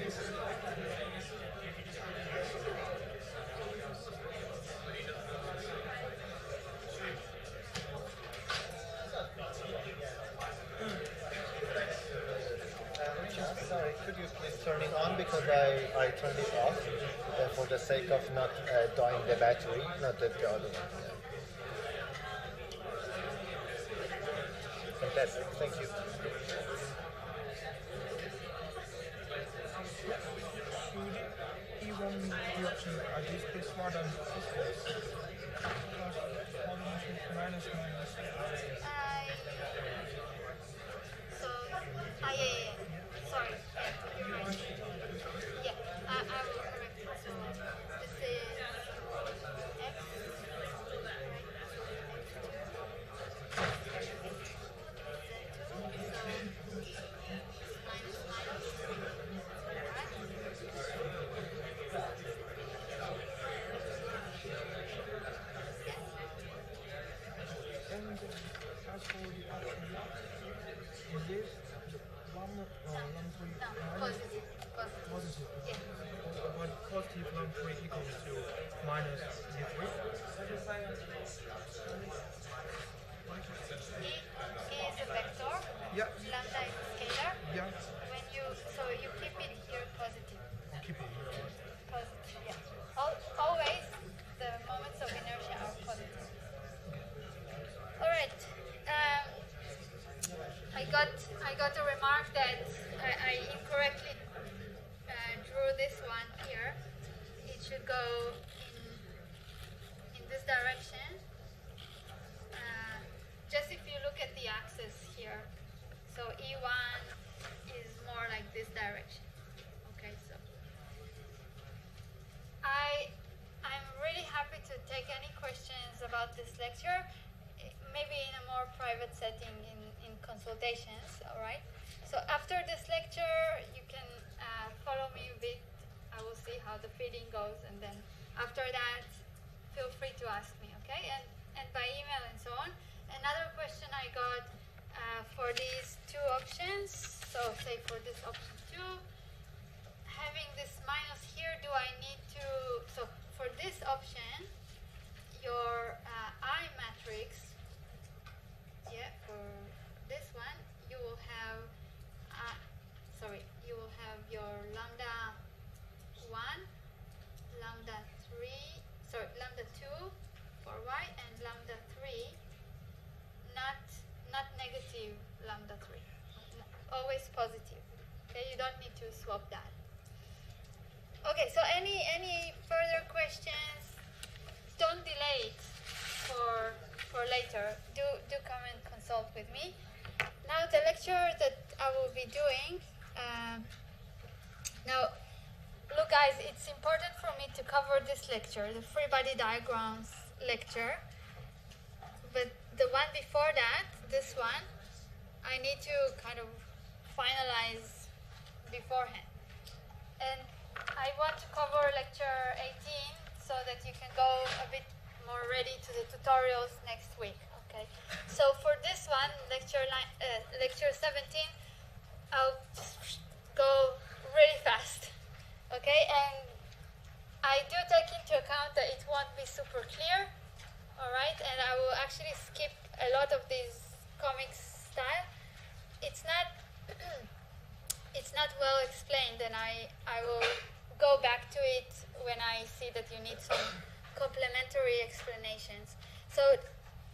Richard, sorry, could you please turn it on because I turned it off for the sake of not dying the battery, not the other one. Fantastic, thank you. Should E1 the option at least be smart than minus minus. Yeah. Sorry. You're right. Yeah, I will correct it. So this is X, minus minus. And as for the option, is this one long three No, minus positive. positive? Yeah. But positive long three equals to minus d3. E is a vector. Yeah, Lambda is a scalar. yeah. When so you keep it here positive. Keep it. Positive, yeah. Always the moments of inertia are positive. All right. I got a remark that I incorrectly drew this one here. It should go in this direction. Just if you look at the axis here, so E1 is more like this direction. Okay, so I'm really happy to take any questions about this lecture, maybe in a more private setting in consultations, all right? So after this lecture, you can follow me a bit. I will see how the feeding goes, and then after that, feel free to ask me, okay? And by email and so on. Another question I got for these two options, so say for this option 2, having this minus here, do I need to, so for this option, your I matrix, yeah, for this one, you will have, you will have your lambda 1, lambda 2 for y, and lambda 3, not negative lambda 3, always positive. Okay, you don't need to swap that. Okay, so any further questions? Don't delay it for later. Do come and consult with me. Now the lecture that I will be doing. Now, look, guys, it's important for me to cover this lecture, the free body diagrams lecture. But the one before that, this one, I need to kind of finalize beforehand. And I want to cover lecture 18 so that you can go a bit more ready to the tutorials next week. Okay. So for this one, lecture 17, I'll just go really fast. Okay, and I do take into account that it won't be super clear. All right, and I will actually skip a lot of these comics style. It's not it's not well explained, and I will go back to it when I see that you need some complementary explanations. So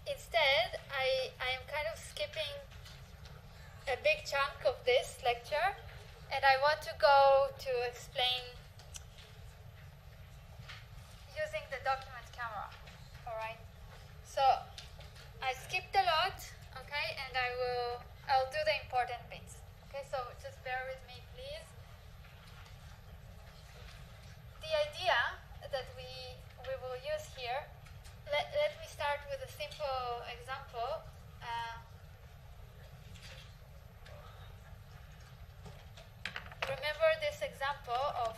instead, I am kind of skipping a big chunk of this lecture, and I want to go to explain using the document camera. All right. So I skipped a lot, okay, and I'll do the important bits. Okay, so just bear with me, please. The idea that we will use here, let me start with a simple example. Remember this example of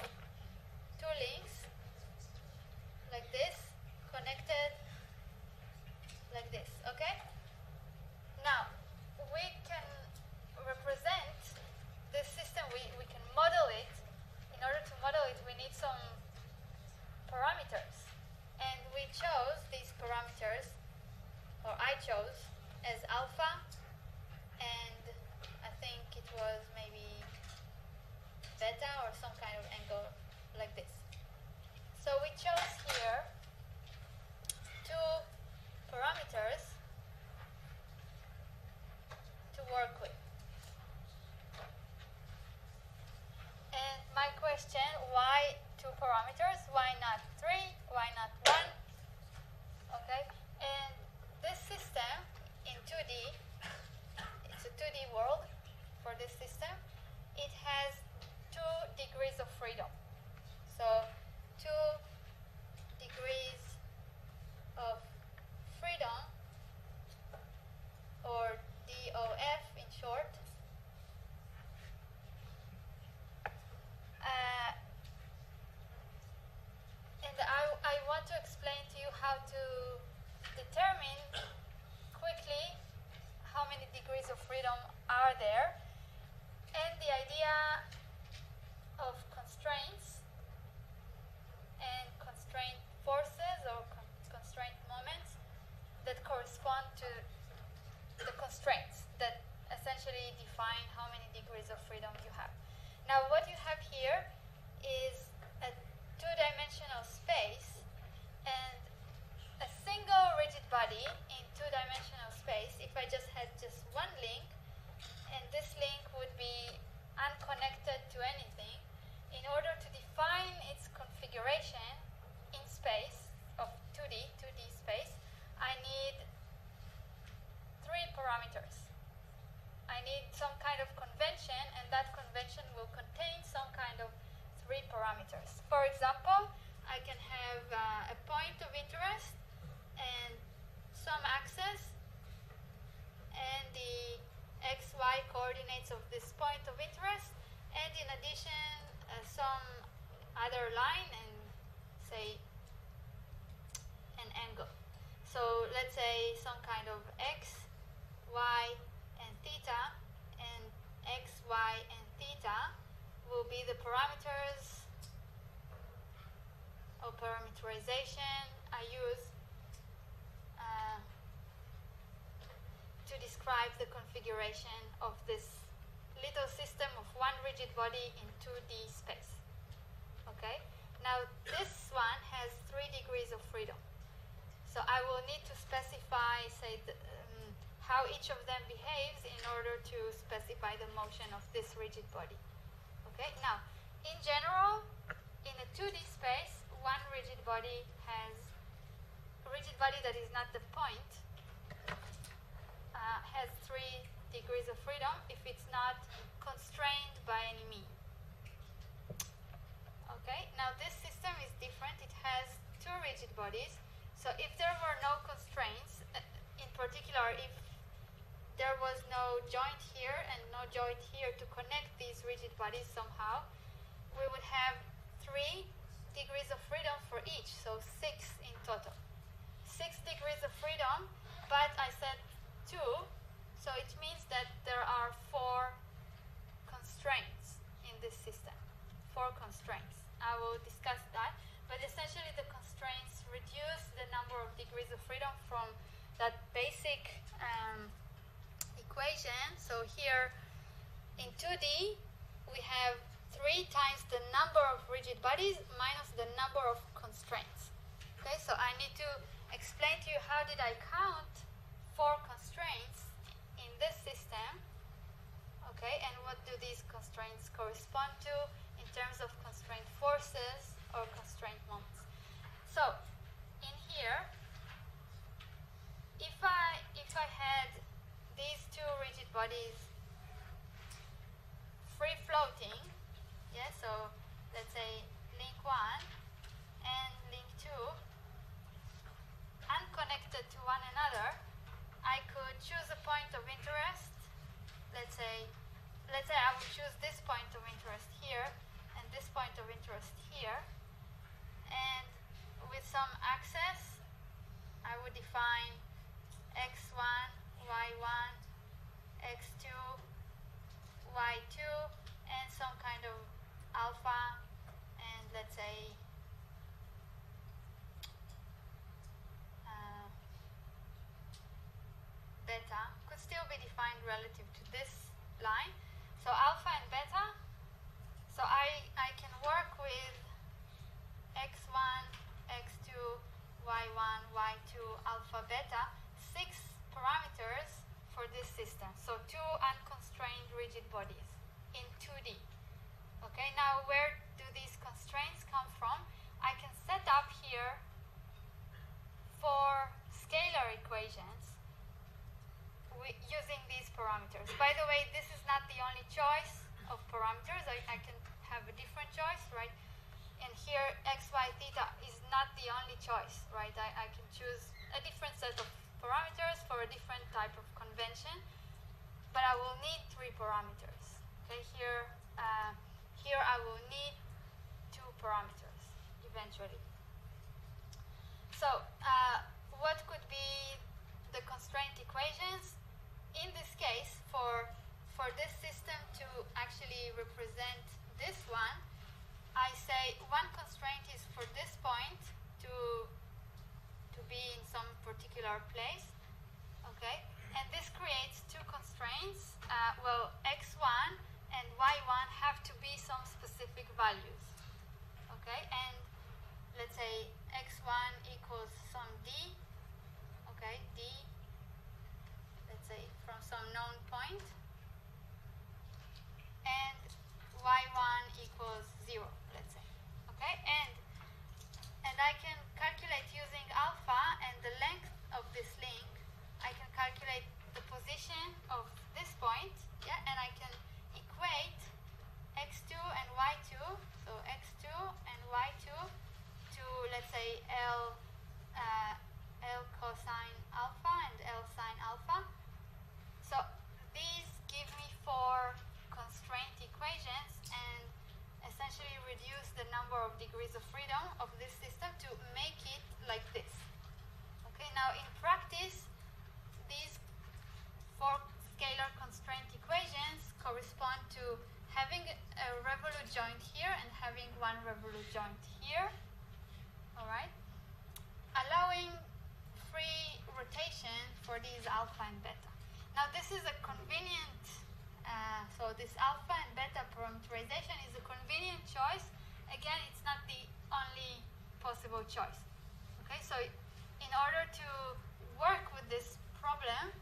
how to determine quickly how many degrees of freedom are there, and the idea of constraints and constraint forces or constraint moments that correspond to the constraints that essentially define how many degrees of freedom you have. Now what you have here is a two-dimensional space, and a single rigid body in two-dimensional space, if I just had just one link, and this link would be unconnected to anything, in order to define its configuration in space of 2D space, I need three parameters. I need some kind of convention, and that convention will contain some kind of three parameters. For example, I can have a point of interest and some axis, and the xy coordinates of this point of interest, and in addition some other line and say an angle. So let's say some kind of x, y, and theta, and x, y, and theta will be the parameters or parameterization I use to describe the configuration of this little system of one rigid body in 2D space. Okay? Now this one has 3 degrees of freedom. So I will need to specify, say, how each of them behaves in order to specify the motion of this rigid body. Okay? Now, in general, in a 2D space, one rigid body has a rigid body that is not the point has 3 degrees of freedom if it's not constrained by any mean. Okay, now this system is different. It has 2 rigid bodies. So if there were no constraints, in particular if there was no joint here and no joint here to connect these rigid bodies somehow, we would have 3 degrees of freedom for each, so 6 in total. 6 degrees of freedom, but I said 2, so it means that there are 4 constraints in this system. 4 constraints. I will discuss that, but essentially the constraints reduce the number of degrees of freedom from that basic equation. So here in 2D we have 3 times the number of rigid bodies minus the number of constraints. Okay, so I need to explain to you how did I count 4 constraints in this system. Okay, and what do these constraints correspond to in terms of constraint forces or constraint moments. So in here, if I had these 2 rigid bodies free floating, yeah, so let's say link 1 and link 2 unconnected to one another, I could choose a point of interest. Let's say I would choose this point of interest here and this point of interest here, and with some axis I would define x1, y1, x2, y2, and some kind of alpha, and let's say beta could still be defined relative to this line. So alpha and beta, so I can work with x1, x2, y1, y2, alpha, beta, 6 parameters for this system. So 2 unconstrained rigid bodies in 2D. Okay, now where do these constraints come from? I can set up here 4 scalar equations using these parameters. By the way, this is not the only choice of parameters. I can have a different choice, right? And here x, y, theta is not the only choice, right? I can choose a different set of parameters for a different type of convention, but I will need 3 parameters. Okay, here I will need 2 parameters eventually. So what could be the constraint equations? In this case, for this system to actually represent this one, I say one constraint is for this point to be in some particular place, okay? And this creates two constraints. Well, x1 and y1 have to be some specific values, okay? And let's say x1 equals some d, okay? D, let's say from some known point, and y1 equals 0, let's say, okay? And I can calculate using alpha and the length of this link. I can calculate the position of this point, yeah, and I can equate x2 and y2, so x2 and y2 to, let's say, L cosine alpha and L sine alpha. So these give me 4 constraint equations and essentially reduce the number of degrees of freedom of this system to make it like this. Okay, now in practice, these 4 scalar constraint equations correspond to having a revolute joint here and having one revolute joint here, all right? Allowing free rotation for these alpha and beta. Now this is a convenient, so this alpha and beta parameterization is a convenient choice. Again, it's not the only possible choice. Okay, so in order to work with this problem,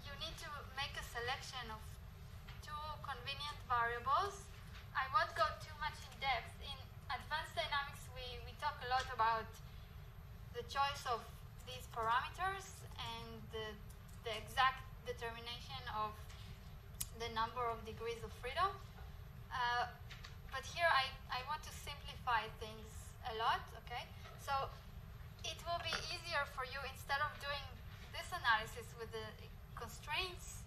you need to make a selection of 2 convenient variables. I won't go too much in depth. In advanced dynamics, we talk a lot about the choice of these parameters and the exact determination of the number of degrees of freedom. But here I want to simplify things a lot, okay? So it will be easier for you, instead of doing this analysis with the constraints,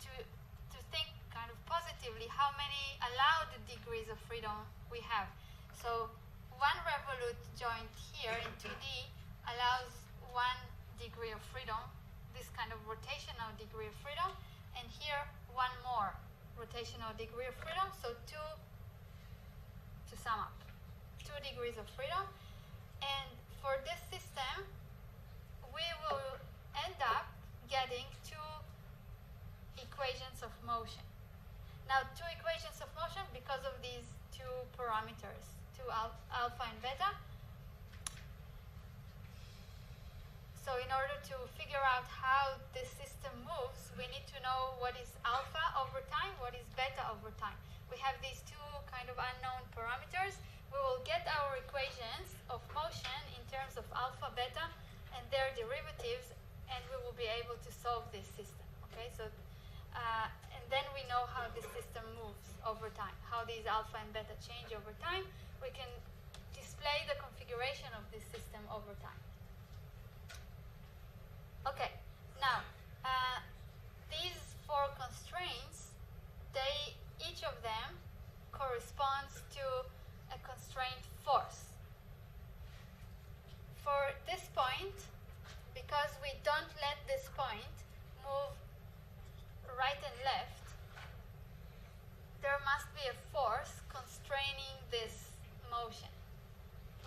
to think kind of positively how many allowed degrees of freedom we have. So one revolute joint here in 2D allows 1 degree of freedom, this kind of rotational degree of freedom, and here 1 more rotational degree of freedom, so 2, to sum up, 2 degrees of freedom. And for this system, we will end up getting 2 equations of motion. Now, 2 equations of motion because of these 2 parameters, 2 alpha and beta. So in order to figure out how this system moves, we need to know what is alpha over time, what is beta over time. We have these 2 kind of unknown parameters. We will get our equations of motion in terms of alpha, beta, and their derivatives, and we will be able to solve this system. Okay, so and then we know how this system moves over time, how these alpha and beta change over time. We can display the configuration of this system over time. Okay, now these 4 constraints, each of them corresponds to a constraint force. For this point, because we don't let this point move right and left, there must be a force constraining this motion.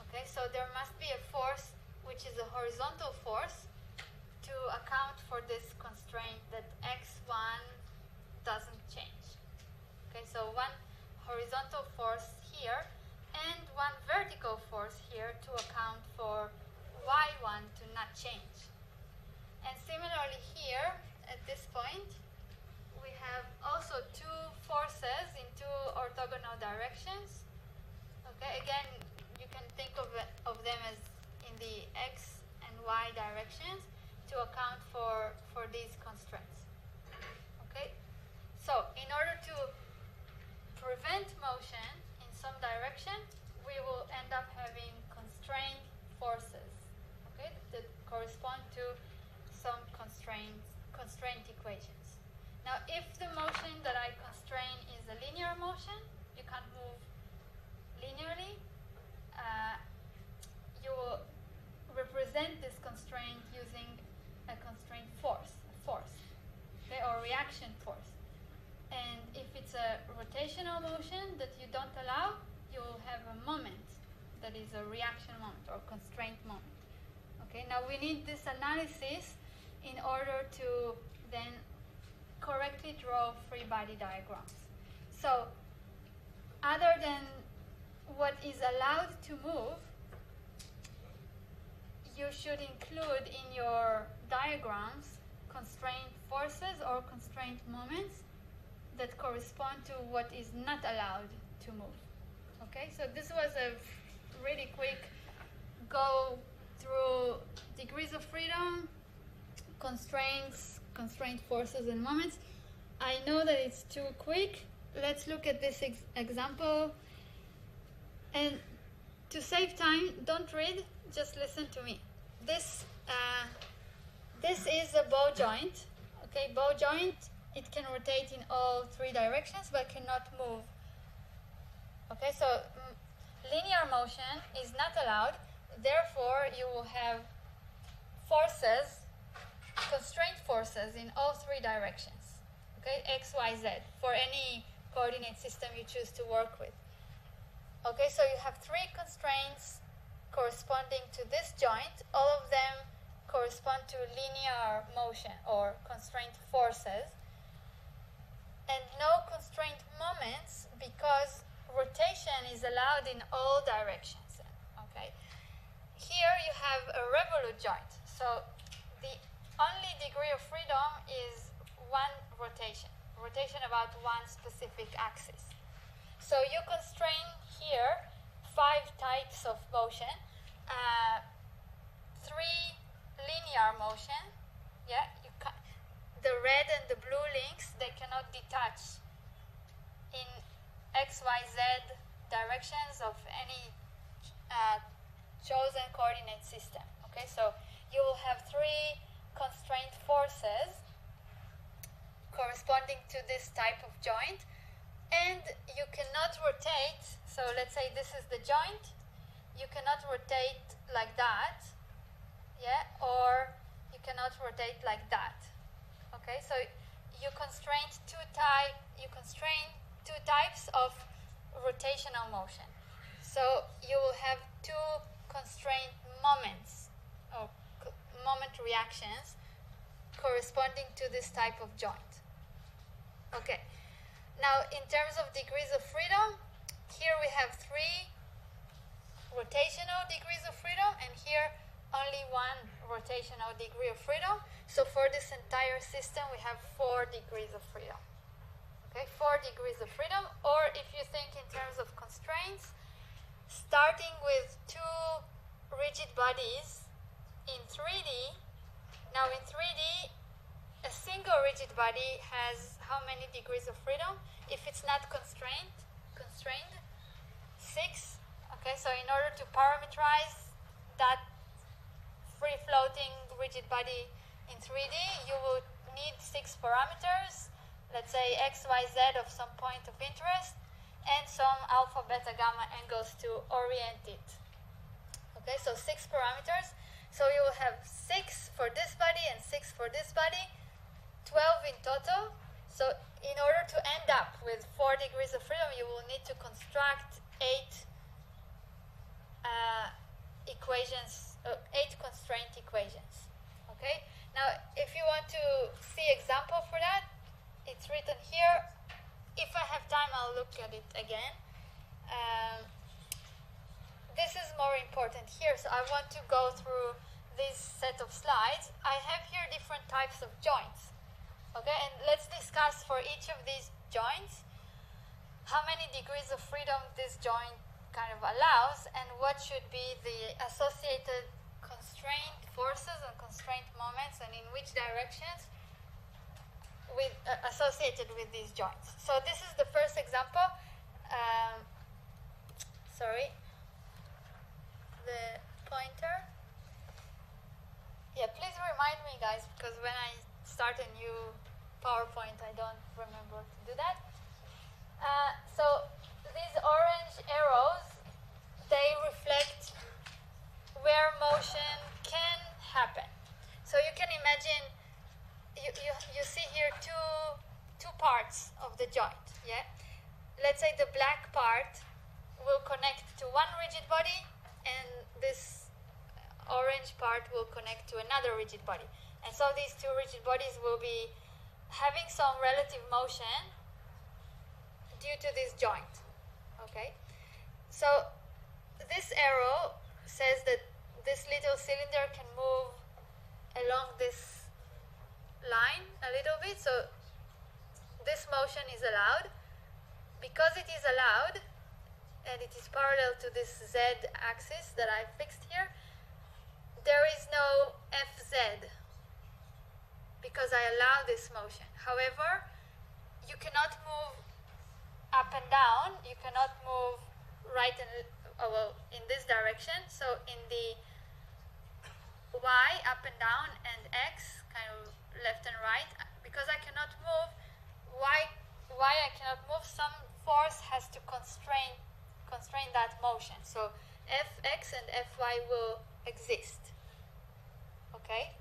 Okay, so there must be a force which is a horizontal force to account for this constraint that x1 doesn't change. Okay, so 1 horizontal force here and 1 vertical force here to account for y1 to not change. And similarly here, at this point, we have also 2 forces in 2 orthogonal directions. Okay, again, you can think of them as in the x and y directions to account for these constraints. Okay, so in order to prevent motion in some direction, we will end up having constrained forces, okay, that correspond to some constraint equations. Now, if the motion that I constrain is a linear motion, you can't move linearly, you represent this constraint using a constraint force, okay, or reaction force. And if it's a rotational motion that you don't allow, you'll have a moment that is a reaction moment or constraint moment. Okay, now we need this analysis in order to then correctly draw free body diagrams. So, other than what is allowed to move, you should include in your diagrams constraint forces or constraint moments that correspond to what is not allowed to move. Okay, so this was a really quick go through degrees of freedom, constraints, constraint forces and moments. I know that it's too quick. Let's look at this example. And to save time, don't read, just listen to me. This is a bow joint. Okay, bow joint, it can rotate in all three directions but cannot move. Okay, so linear motion is not allowed. Therefore, you will have forces, constraint forces in all three directions. Okay, X, Y, Z, for any coordinate system you choose to work with. Okay, so you have three constraints corresponding to this joint. All of them correspond to linear motion or constraint forces. And no constraint moments because rotation is allowed in all directions. Okay, here you have a revolute joint. So the only degree of freedom is one rotation about one specific axis. So you constrain here 5 types of motion, 3 linear motion. Yeah, the red and the blue links, they cannot detach in X, Y, Z directions of any chosen coordinate system. Okay, so you will have 3 constraint forces corresponding to this type of joint, and you cannot rotate. So let's say this is the joint, you cannot rotate like that, yeah, or you cannot rotate like that. Okay, so you constrain two types of rotational motion. So you will have 2 constraint moments or moment reactions corresponding to this type of joint. Okay, now in terms of degrees of freedom, here we have 3 rotational degrees of freedom, and here only 1 rotational degree of freedom. So for this entire system, we have 4 degrees of freedom. Okay, 4 degrees of freedom, or if you think in terms of constraints, starting with 2 rigid bodies in 3D. Now in 3D, a single rigid body has how many degrees of freedom? If it's not constrained, 6. Okay, so in order to parameterize that free-floating rigid body in 3D, you will need 6 parameters, let's say X, Y, Z of some point of interest, and some alpha, beta, gamma angles to orient it. Okay, so 6 parameters. So you will have 6 for this body and 6 for this body, 12 in total. So in order to end up with 4 degrees of freedom, you will need to construct 8 equations, 8 constraint equations. Okay. Now, if you want to see example for that, it's written here. If I have time, I'll look at it again. This is more important here, so I want to go through this set of slides. I have here different types of joints. Okay, and let's discuss for each of these joints how many degrees of freedom this joint kind of allows, and what should be the associated constraint forces and constraint moments, and in which directions with associated with these joints. So this is the first example. Sorry, the pointer. Yeah, please remind me, guys, because when I start a new PowerPoint, I don't remember to do that. So this let's say the black part will connect to one rigid body, and this orange part will connect to another rigid body. And so these two rigid bodies will be having some relative motion due to this joint. Okay? So this arrow says that this little cylinder can move along this line a little bit, so this motion is allowed. Because it is allowed, and it is parallel to this z axis that I fixed here, there is no Fz, because I allow this motion. However, you cannot move up and down, you cannot move right and in this direction, so in the y, up and down, and x, kind of left and right, because I cannot move, why I cannot move, some force has to constrain that motion. So Fx and Fy will exist. Okay?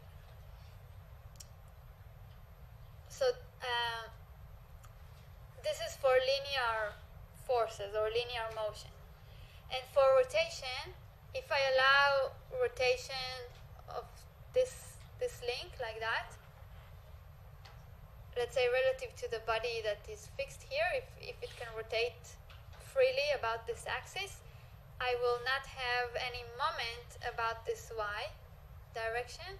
So this is for linear forces or linear motion. And for rotation, if I allow rotation of this link like that, let's say relative to the body that is fixed here, if it can rotate freely about this axis, I will not have any moment about this y direction,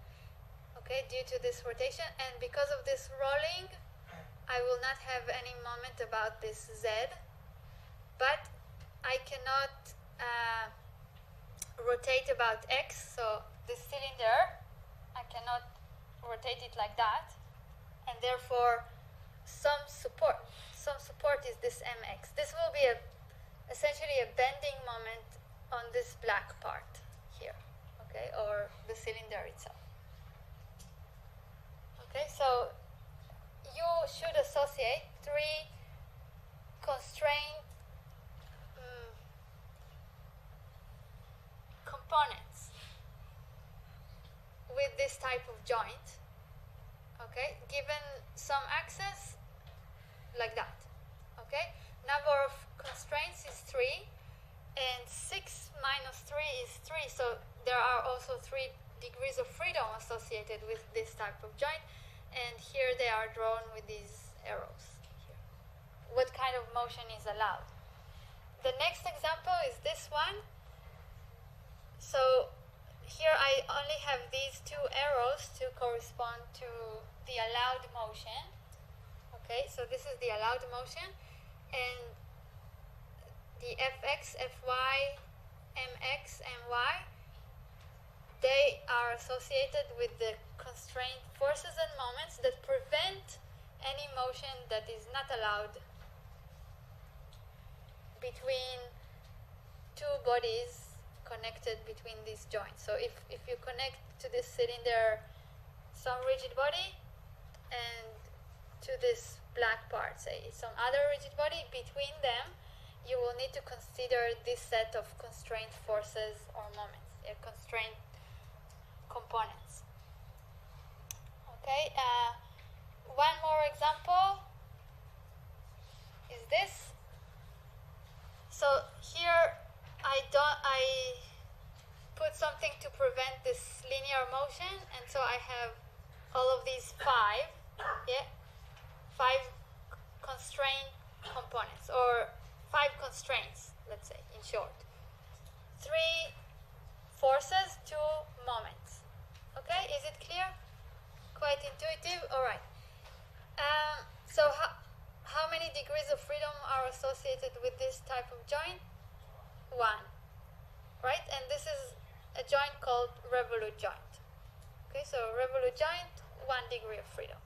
okay, due to this rotation. And because of this rolling, I will not have any moment about this z, but I cannot rotate about x, so this cylinder, I cannot rotate it like that, and therefore some support is this mx. This will be essentially a bending moment on this black part here, okay, or the cylinder itself. Okay, so you should associate three constraint components with this type of joint, okay, given some axis like that. Okay, number of constraints is 3, and 6 minus 3 is 3, so there are also 3 degrees of freedom associated with this type of joint, and here they are drawn with these arrows here. What kind of motion is allowed? The next example is this one. So here I only have these 2 arrows to correspond to the allowed motion. Okay, so this is the allowed motion, and the Fx, Fy, Mx, My, they are associated with the constraint forces and moments that prevent any motion that is not allowed between 2 bodies connected between these joints. So if you connect to this cylinder some rigid body and to this black part, say some other rigid body, between them you will need to consider this set of constraint forces or moments, constraint components. Okay, one more example is this. So here I put something to prevent this linear motion, and so I have all of these 5 constraint components, or 5 constraints, let's say, in short. 3 forces, 2 moments. Okay, is it clear? Quite intuitive? Alright. So how many degrees of freedom are associated with this type of joint? 1. Right? And this is a joint called revolute joint. Okay, so revolute joint, 1 degree of freedom.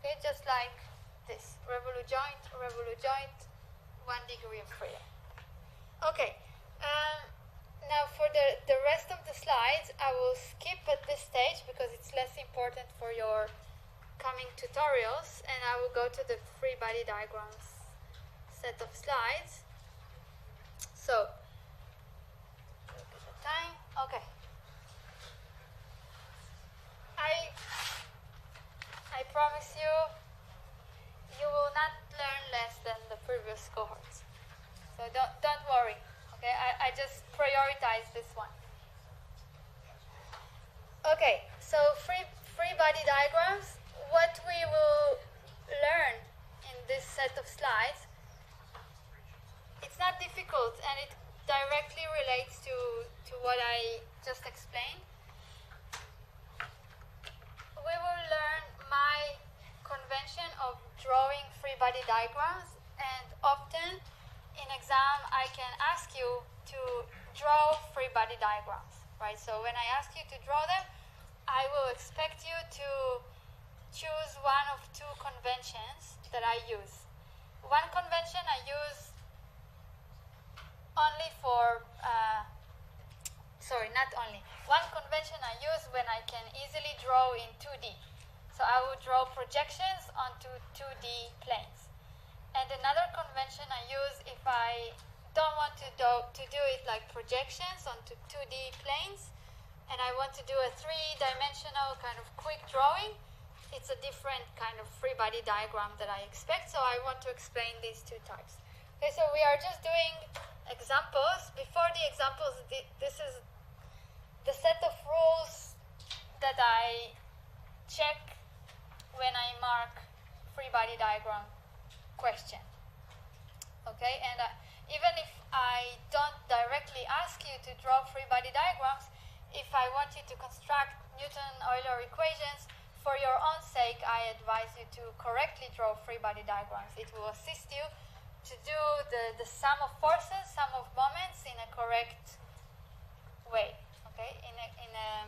Okay, just like this. Revolute joint, 1 degree of freedom. Okay, now for the rest of the slides, I will skip at this stage because it's less important for your coming tutorials, and I will go to the free body diagrams set of slides. So, look at the time. Okay. I promise you, you will not learn less than the previous cohort. results. So don't worry. Okay, I just prioritize this one. Okay, so free body diagrams. What we will learn in this set of slides, it's not difficult and it directly relates to what I just explained. We will learn my convention of drawing free body diagrams, and often in exam I can ask you to draw free body diagrams, right? So when I ask you to draw them, I will expect you to choose one of two conventions that I use. One convention I use only for, not only. One convention I use when I can easily draw in 2D. So I will draw projections onto 2D planes. And another convention I use if I don't want to do it like projections onto 2D planes, and I want to do a 3-dimensional kind of quick drawing, it's a different kind of free body diagram that I expect. So I want to explain these two types. Okay, so we are just doing examples. Before the examples, this is the set of rules that I check when I mark free body diagram question. Okay, and even if I don't directly ask you to draw free body diagrams, if I want you to construct Newton-Euler equations, for your own sake, I advise you to correctly draw free body diagrams. It will assist you to do the sum of forces, sum of moments in a correct way, okay, in a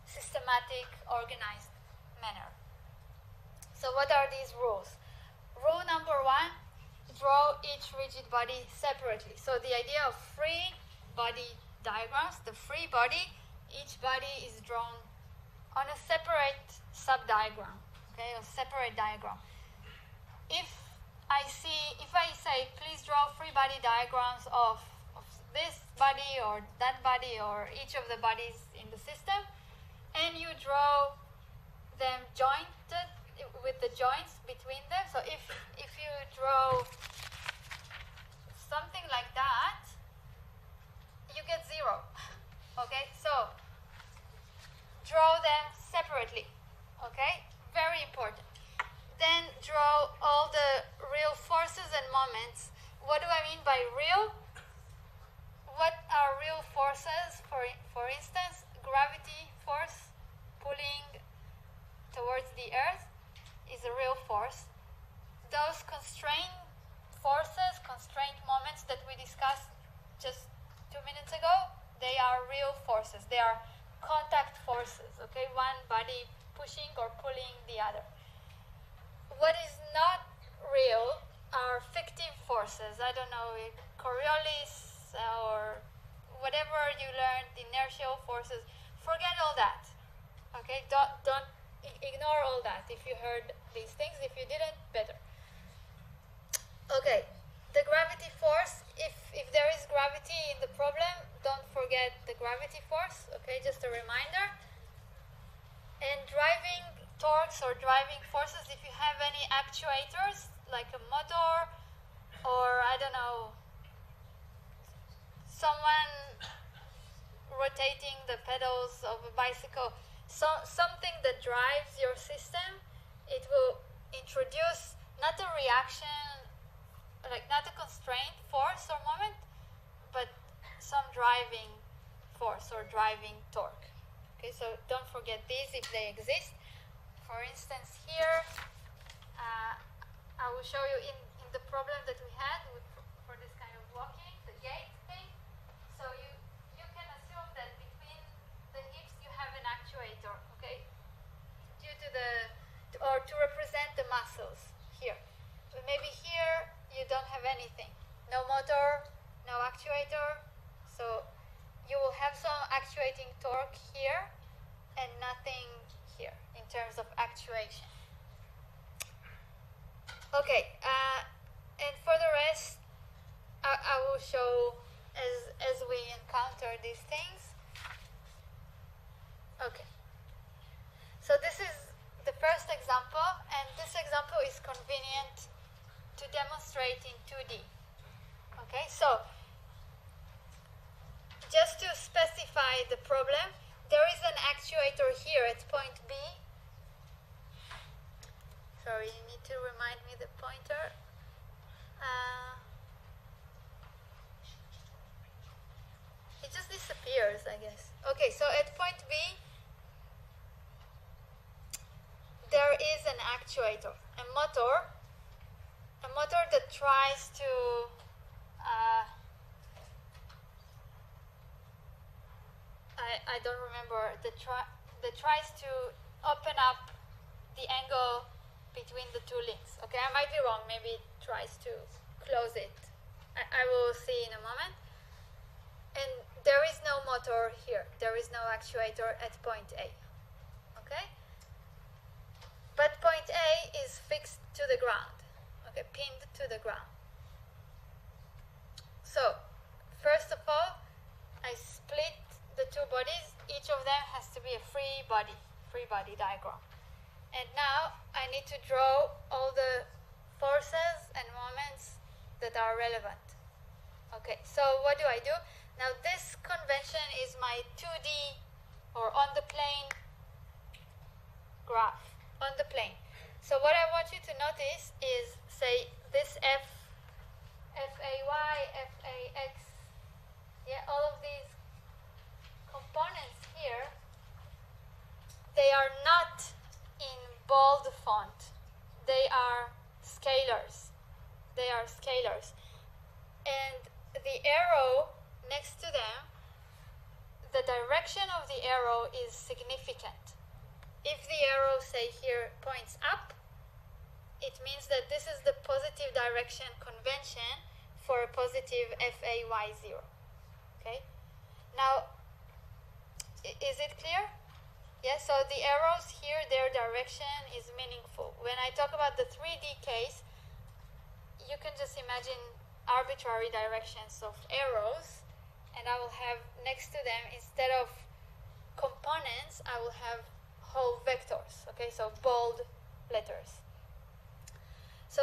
systematic, organized manner. So what are these rules? Rule number 1, draw each rigid body separately. So the idea of free body diagrams, the free body, each body is drawn on a separate sub-diagram, okay, a separate diagram. If I say, please draw free body diagrams of this body or that body or each of the bodies in the system, and you draw them jointed with the joints between them. So if you draw something like that, you get 0. Okay, so draw them separately. Okay, very important. Then draw all the real forces and moments. What do I mean by real? What are real forces? For instance, gravity force pulling towards the earth is a real force. Those constraint forces, constraint moments that we discussed just 2 minutes ago, they are real forces. They are contact forces, okay? One body pushing or pulling the other. What is not real are fictive forces. I don't know, Coriolis or whatever you learned, inertial forces. Forget all that, okay? Don't ignore all that if you heard these things. If you didn't, better. Okay, the gravity force, if there is gravity in the problem, don't forget the gravity force, okay, just a reminder. And driving torques or driving forces, if you have any actuators, like a motor, or I don't know, someone rotating the pedals of a bicycle, something that drives your system, it will introduce not a reaction, like not a constraint force or moment, but some driving force or driving torque. Okay, so don't forget these if they exist. For instance, here, I will show you in the problem that we had for this kind of walking, the gate thing. So you can assume that between the hips you have an actuator, okay? Due to to represent the muscles here. But maybe here you don't have anything. No motor, no actuator. So you will have some actuating torque here and nothing here in terms of actuation. Okay, and for the rest, I will show as we encounter these things. Okay, so this is the first example, and this example is convenient to demonstrate in 2D. Okay, so just to specify the problem, there is an actuator here at point B. Sorry, you need to remind me the pointer. It just disappears, I guess. Okay, so at point B, there is an actuator, a motor that tries to I don't remember, that tries to open up the angle between the two links. Okay, I might be wrong, maybe it tries to close it. I will see in a moment. And there is no motor here. There is no actuator at point A. Okay? But point A is fixed to the ground. Okay, pinned to the ground. So, first of all, I split the two bodies. Each of them has to be a free body diagram. And now I need to draw all the forces and moments that are relevant. Okay, so what do I do? Now this convention is my 2D or on the plane graph, on the plane. So what I want you to notice is, say, this FAY, FAX, yeah, all of these components here, they are not in bold font. They are scalars. They are scalars. And the arrow next to them, the direction of the arrow is significant. If the arrow, say here, points up, it means that this is the positive direction convention for a positive FAY0. Okay? Now, is it clear? Yes, so the arrows here, their direction is meaningful. When I talk about the 3D case, you can just imagine arbitrary directions of arrows, and I will have next to them, instead of components, I will have whole vectors, okay, so bold letters. So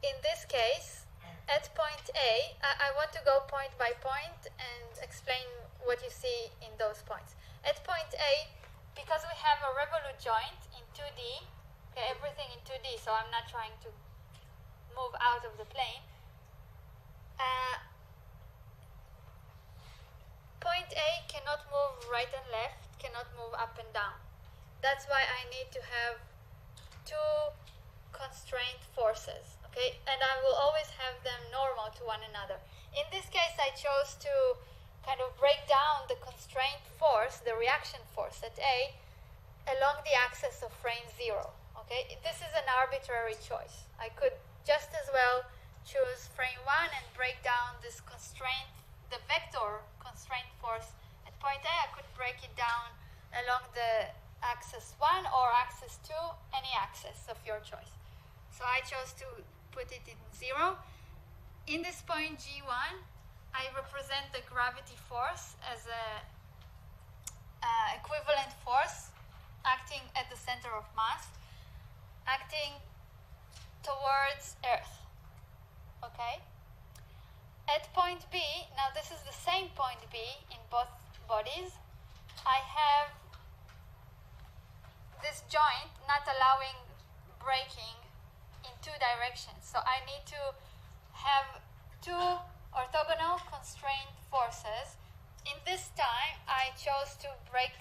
in this case, at point A, I want to go point by point and explain what you see in those points. At point A, because we have a revolute joint in 2D, okay, everything in 2D, so I'm not trying to move out of the plane. Point A cannot move right and left, cannot move up and down. That's why I need to have two constraint forces, okay? And I will always have them normal to one another. In this case, I chose to kind of break down the constraint force, the reaction force at A, along the axis of frame 0, okay? This is an arbitrary choice. I could just as well choose frame 1 and break down this constraint, the vector constraint force at point A. I could break it down along the axis 1 or axis 2, any axis of your choice. So I chose to put it in 0. In this point G1, I represent the gravity force as a equivalent force acting at the center of mass, acting towards Earth. Okay? At point B, now this is the same point B in both bodies, I have this joint not allowing braking in two directions. So I need to have two orthogonal constraint forces. In this time, I chose to break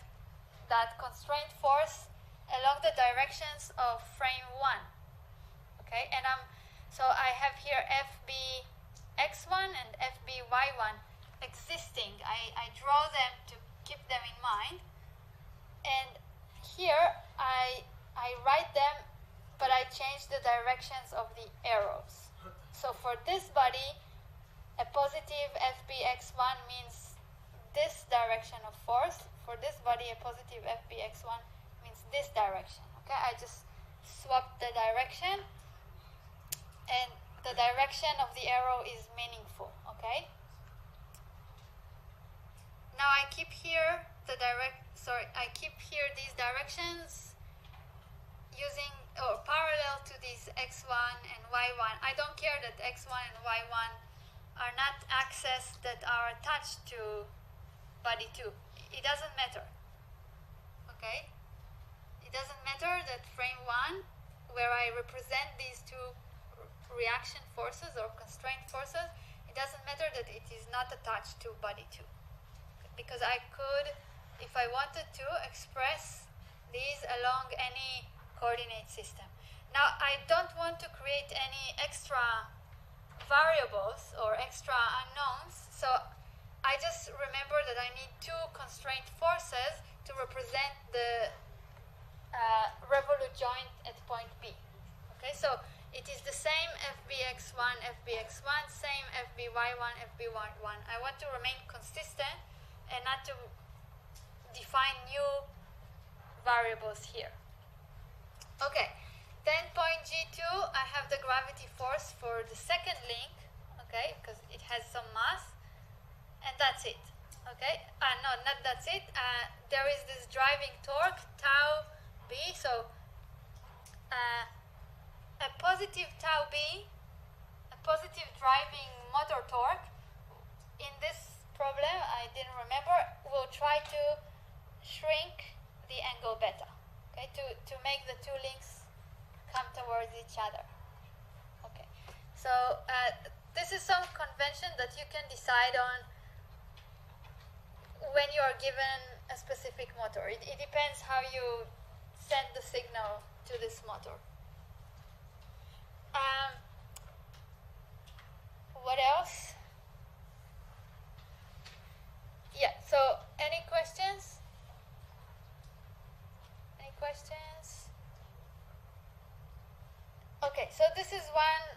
that constraint force along the directions of frame 1. Okay, and so I have here FBX1 and FBY1 existing. I draw them to keep them in mind. And here I write them, but I change the directions of the arrows. So for this body, a positive FBX1 means this direction of force. For this body, a positive FBX1 means this direction. Okay, I just swapped the direction, and the direction of the arrow is meaningful. Okay. Now I keep here these directions using or parallel to these x1 and y1. I don't care that x1 and y1 are are not axes that are attached to body 2. It doesn't matter. Okay? It doesn't matter that frame 1, where I represent these two reaction forces or constraint forces, it doesn't matter that it is not attached to body 2. Because I could, if I wanted to, express these along any coordinate system. Now, I don't want to create any extra variables or extra unknowns, so I just remember that I need two constraint forces to represent the revolute joint at point B. Okay, so it is the same FBX1, FBX1, same FBY1, FBY1. I want to remain consistent and not to define new variables here. Okay, then point G2, I have the gravity force for the second link, okay, because it has some mass, and that's it, okay? No, not that's it. There is this driving torque, tau B, so a positive tau B, a positive driving motor torque. In this problem, I didn't remember, we'll try to shrink the angle beta, okay, to make the two links come towards each other. Okay, so this is some convention that you can decide on when you are given a specific motor. It depends how you send the signal to this motor. What else? Yeah, so any questions? Any questions? Okay, so this is one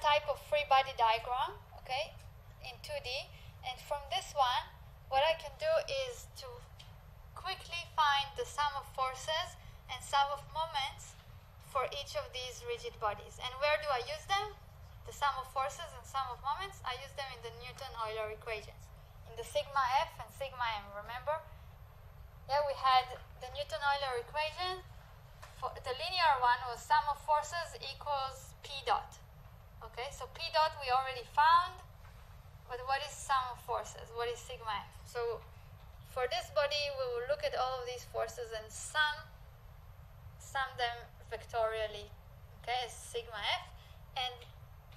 type of free body diagram, okay, in 2D. And from this one, what I can do is to quickly find the sum of forces and sum of moments for each of these rigid bodies. And where do I use them? The sum of forces and sum of moments, I use them in the Newton-Euler equations. In the sigma F and sigma M, remember? Yeah, we had the Newton-Euler equation. For the linear one was sum of forces equals P dot. Okay, so P dot we already found, but what is sum of forces? What is sigma F? So for this body, we will look at all of these forces and sum them vectorially, okay, as sigma F. And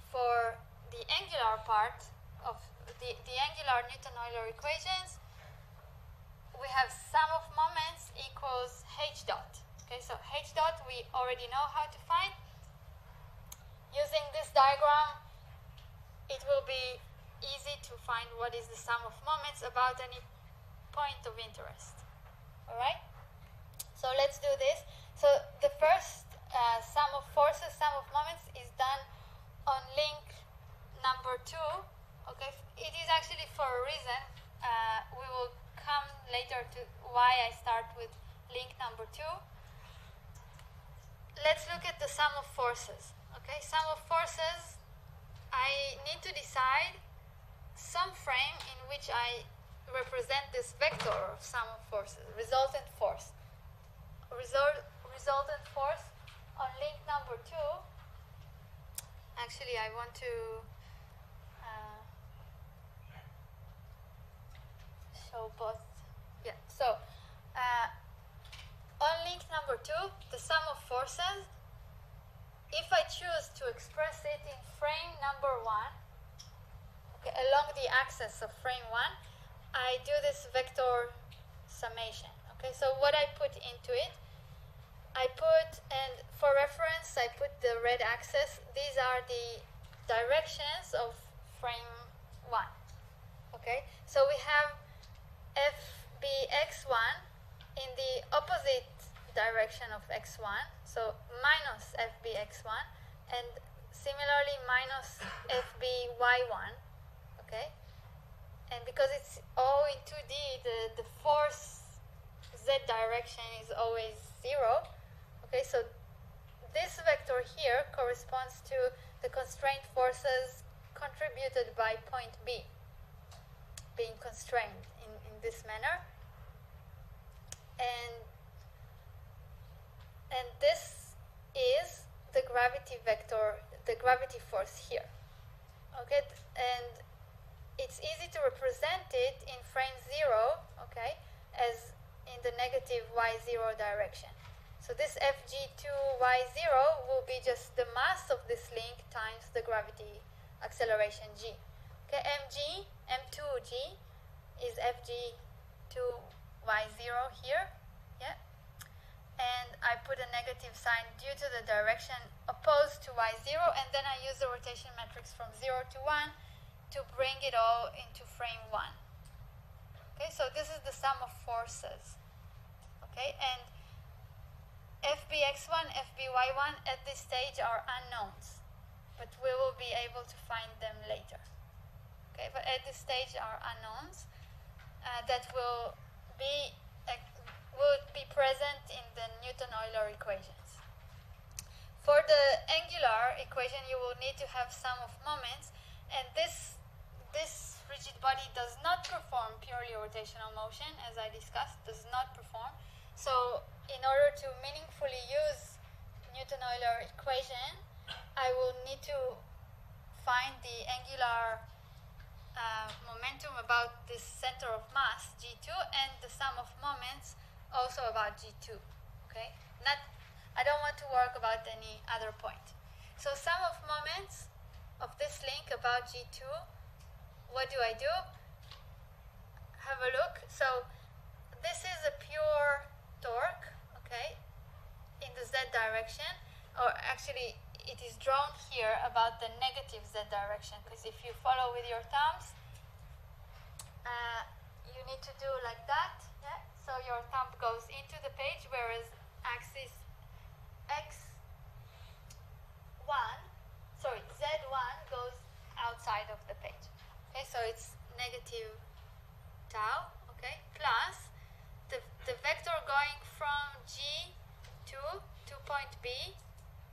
for the angular part of the angular Newton-Euler equations, we have sum of moments equals H dot. Okay, so H dot we already know how to find. Using this diagram, it will be easy to find what is the sum of moments about any point of interest. Alright? So let's do this. So the first sum of forces, sum of moments is done on link number 2. Okay, it is actually for a reason. We will come later to why I start with link number 2. Let's look at the sum of forces. Okay, sum of forces, I need to decide some frame in which I represent this vector of sum of forces, resultant force. Resultant force on link number 2. Actually, I want to show both. Yeah, so on link number 2, the sum of forces, if I choose to express it in frame number 1, okay, along the axis of frame 1, I do this vector summation. Okay, so what I put into it, and for reference, I put the red axis. These are the directions of frame 1. Okay, so we have FBX1 in the opposite direction of x1, so minus FBX1, and similarly minus FBY1. Okay, and because it's all in 2D, the force z direction is always 0. Okay, so this vector here corresponds to the constraint forces contributed by point B being constrained in this manner. And this is the gravity vector, the gravity force here. Okay, and it's easy to represent it in frame 0, okay, as in the negative y0 direction. So this Fg2y0 will be just the mass of this link times the gravity acceleration g. Okay, mg, m2g is Fg2y0 here, yeah? And I put a negative sign due to the direction opposed to y0, and then I use the rotation matrix from 0 to 1 to bring it all into frame 1. Okay, so this is the sum of forces. Okay, and Fbx1, Fby1 at this stage are unknowns, but we will be able to find them later. Okay, but at this stage are unknowns that will be present in the Newton-Euler equations. For the angular equation, you will need to have sum of moments, and this rigid body does not perform purely rotational motion, as I discussed, does not perform. So in order to meaningfully use Newton-Euler equation, I will need to find the angular momentum about this center of mass, G2, and the sum of moments also about G2. Okay? I don't want to work about any other point. So sum of moments of this link about G2, what do? Have a look. So this is a pure torque, okay, in the z direction, or actually it is drawn here about the negative z direction, because if you follow with your thumbs, you need to do like that, yeah? So your thumb goes into the page, whereas axis Z1 goes outside of the page. Okay, so it's negative tau, okay, plus the vector going from G to point B,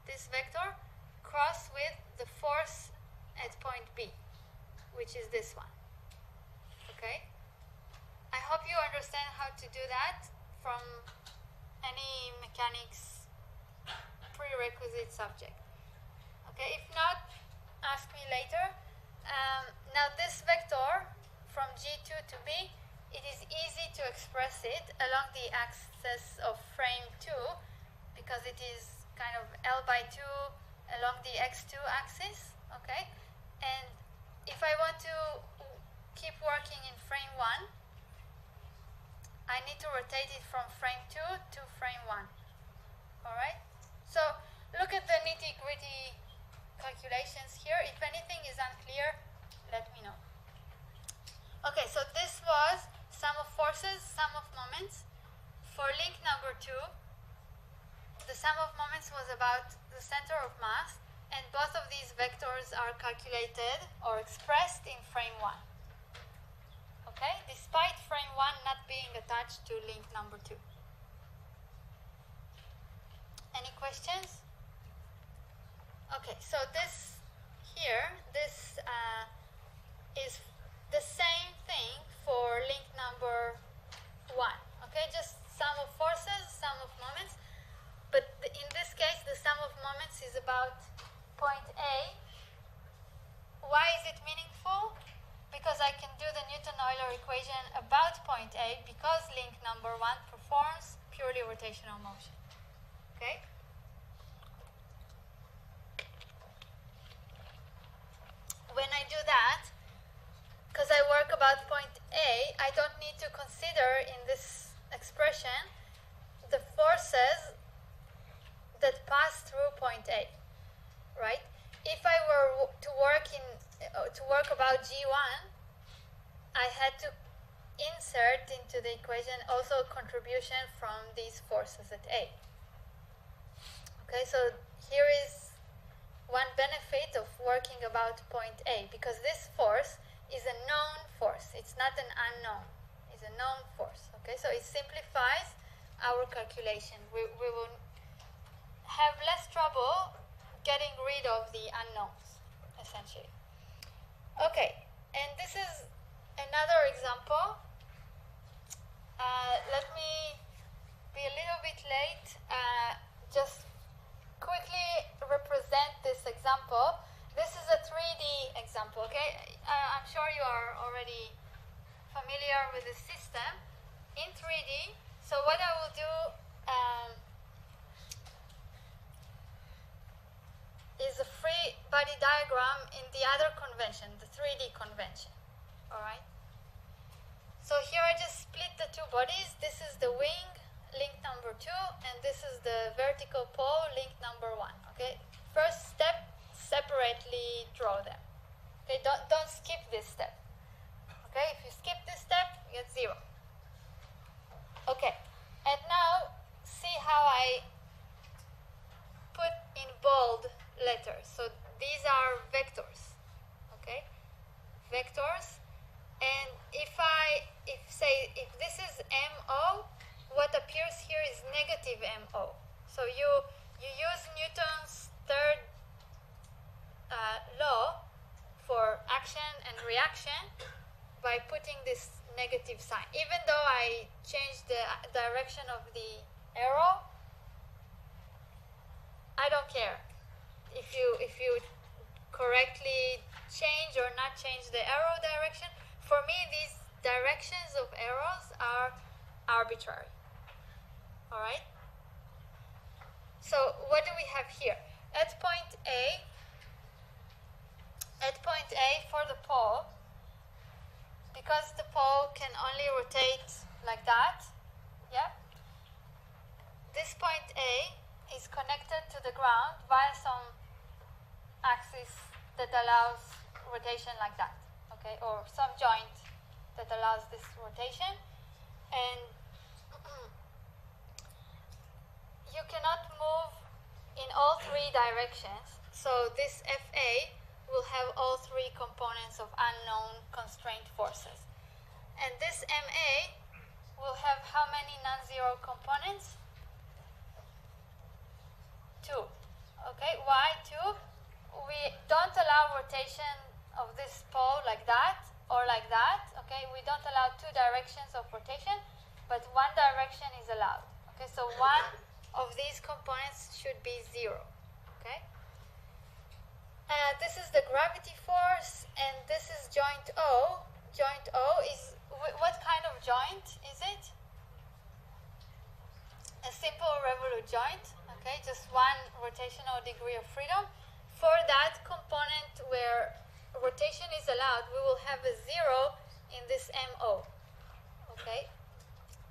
this vector, cross with the force at point B, which is this one. Okay? I hope you understand how to do that from any mechanics prerequisite subject. Okay, if not, ask me later. Now this vector from G2 to B, it is easy to express it along the axis of frame 2 because it is kind of L by 2 along the x2 axis, okay? And if I want to keep working in frame 1, I need to rotate it from frame 2 to frame 1, alright? So look at the nitty-gritty calculations here. If anything is unclear, let me know. Okay, so this was sum of forces, sum of moments. For link number 2, the sum of moments was about the center of mass, and both of these vectors are calculated or expressed in frame 1. Okay, despite frame 1 not being attached to link number 2. Any questions? Okay, so this here, this is the same thing for link number 1. Okay, just sum of forces, sum of moments. But in this case, the sum of moments is about point A. Why is it meaningful? Because I can do the Newton-Euler equation about point A because link number 1 performs purely rotational motion. Okay? When I do that, because I work about point A, I don't need to consider in this expression the forces that pass through point A, right? If I were to work about G1, I had to insert into the equation also a contribution from these forces at A. Okay, so here is one benefit of working about point A, because this force is a known force. It's not an unknown. It's a known force. Okay, so it simplifies our calculation. We will have less trouble getting rid of the unknowns, essentially. Okay, and this is another example. Let me be a little bit late. Just quickly represent this example. This is a 3D example, okay? I'm sure you are already familiar with the system in 3D. So what I will do is a free body diagram in the other convention, the 3D convention, all right? So here I just split the two bodies. This is the wing, link number 2, and this is the vertical pole, link number 1. Okay. First step, separately draw them. Okay. Don't skip this step. Okay. If you skip this step, you get 0. Okay. And now see how I put in bold letters. So these are vectors. Okay. Vectors. And if this is MO, what appears here is negative MO. So you use Newton's third law for action and reaction by putting this negative sign. Even though I changed the direction of the arrow, I don't care if you correctly change or not change the arrow direction. For me, these directions of arrows are arbitrary. All right? So what do we have here? At point A for the pole, because the pole can only rotate like that, yeah? This point A is connected to the ground via some axis that allows rotation like that. Okay, or some joint that allows this rotation, and you cannot move in all 3 directions. So this FA will have all 3 components of unknown constraint forces, and this MA will have how many non-zero components? 2. Okay, why 2? We don't allow rotation of this pole like that or like that. Okay, we don't allow 2 directions of rotation, but 1 direction is allowed. Okay, so one of these components should be 0. Okay, this is the gravity force, and this is joint O. Joint O is what kind of joint is it? A simple revolute joint. Okay, just 1 rotational degree of freedom. For that component where rotation is allowed, we will have a 0 in this MO. Okay,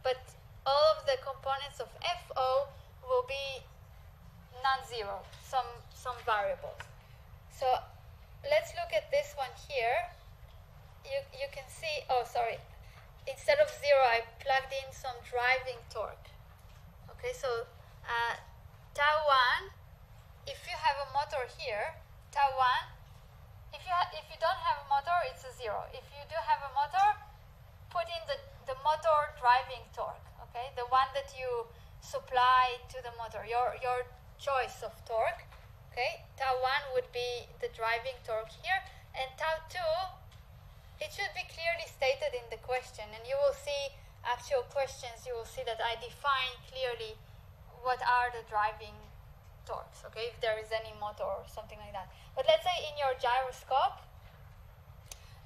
but all of the components of FO will be non-zero, some variables. So let's look at this one here. You can see, oh sorry, instead of 0 I plugged in some driving torque. Okay, so tau 1, if you have a motor here, tau 1, if you don't have a motor, it's a 0. If you do have a motor, put in the motor driving torque, okay? The one that you supply to the motor, your choice of torque, okay? Tau 1 would be the driving torque here, and tau 2, it should be clearly stated in the question, and you will see actual questions, you will see that I define clearly what are the driving torques, okay, if there is any motor or something like that. But let's say in your gyroscope,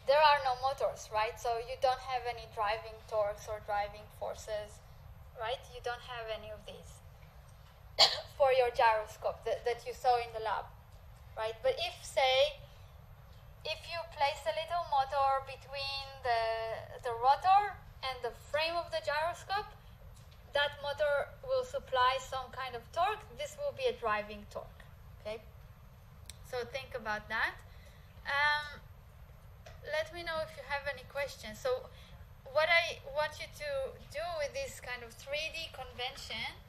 there are no motors, right? So you don't have any driving torques or driving forces, right? You don't have any of these for your gyroscope that you saw in the lab, right? But if, say, if you place a little motor between the rotor and the frame of the gyroscope, that motor will supply some kind of torque. This will be a driving torque, okay? So think about that. Let me know if you have any questions. So what I want you to do with this kind of 3D convention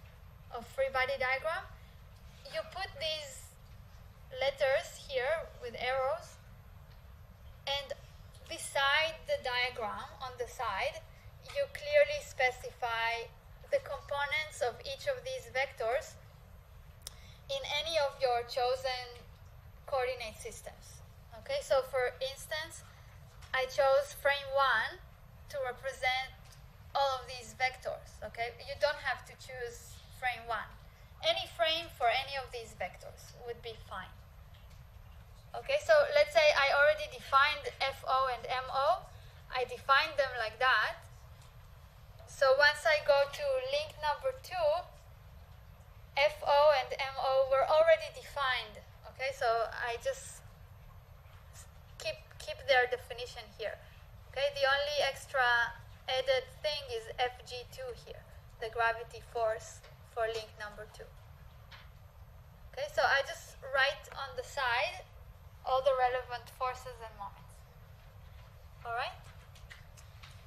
of free body diagram, you put these letters here with arrows, and beside the diagram on the side, you clearly specify the components of each of these vectors in any of your chosen coordinate systems. Okay, so for instance, I chose frame 1 to represent all of these vectors. Okay, you don't have to choose frame 1. any frame for any of these vectors would be fine. Okay, so let's say I already defined FO and MO. I defined them like that. So once I go to link number 2, FO and MO were already defined. Okay, so I just keep their definition here. Okay, the only extra added thing is FG2 here, the gravity force for link number 2. Okay, so I just write on the side all the relevant forces and moments. All right?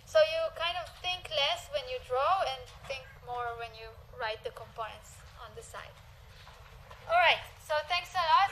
So you kind of think less when you draw and think more when you write the components on the side. All right, so thanks a lot.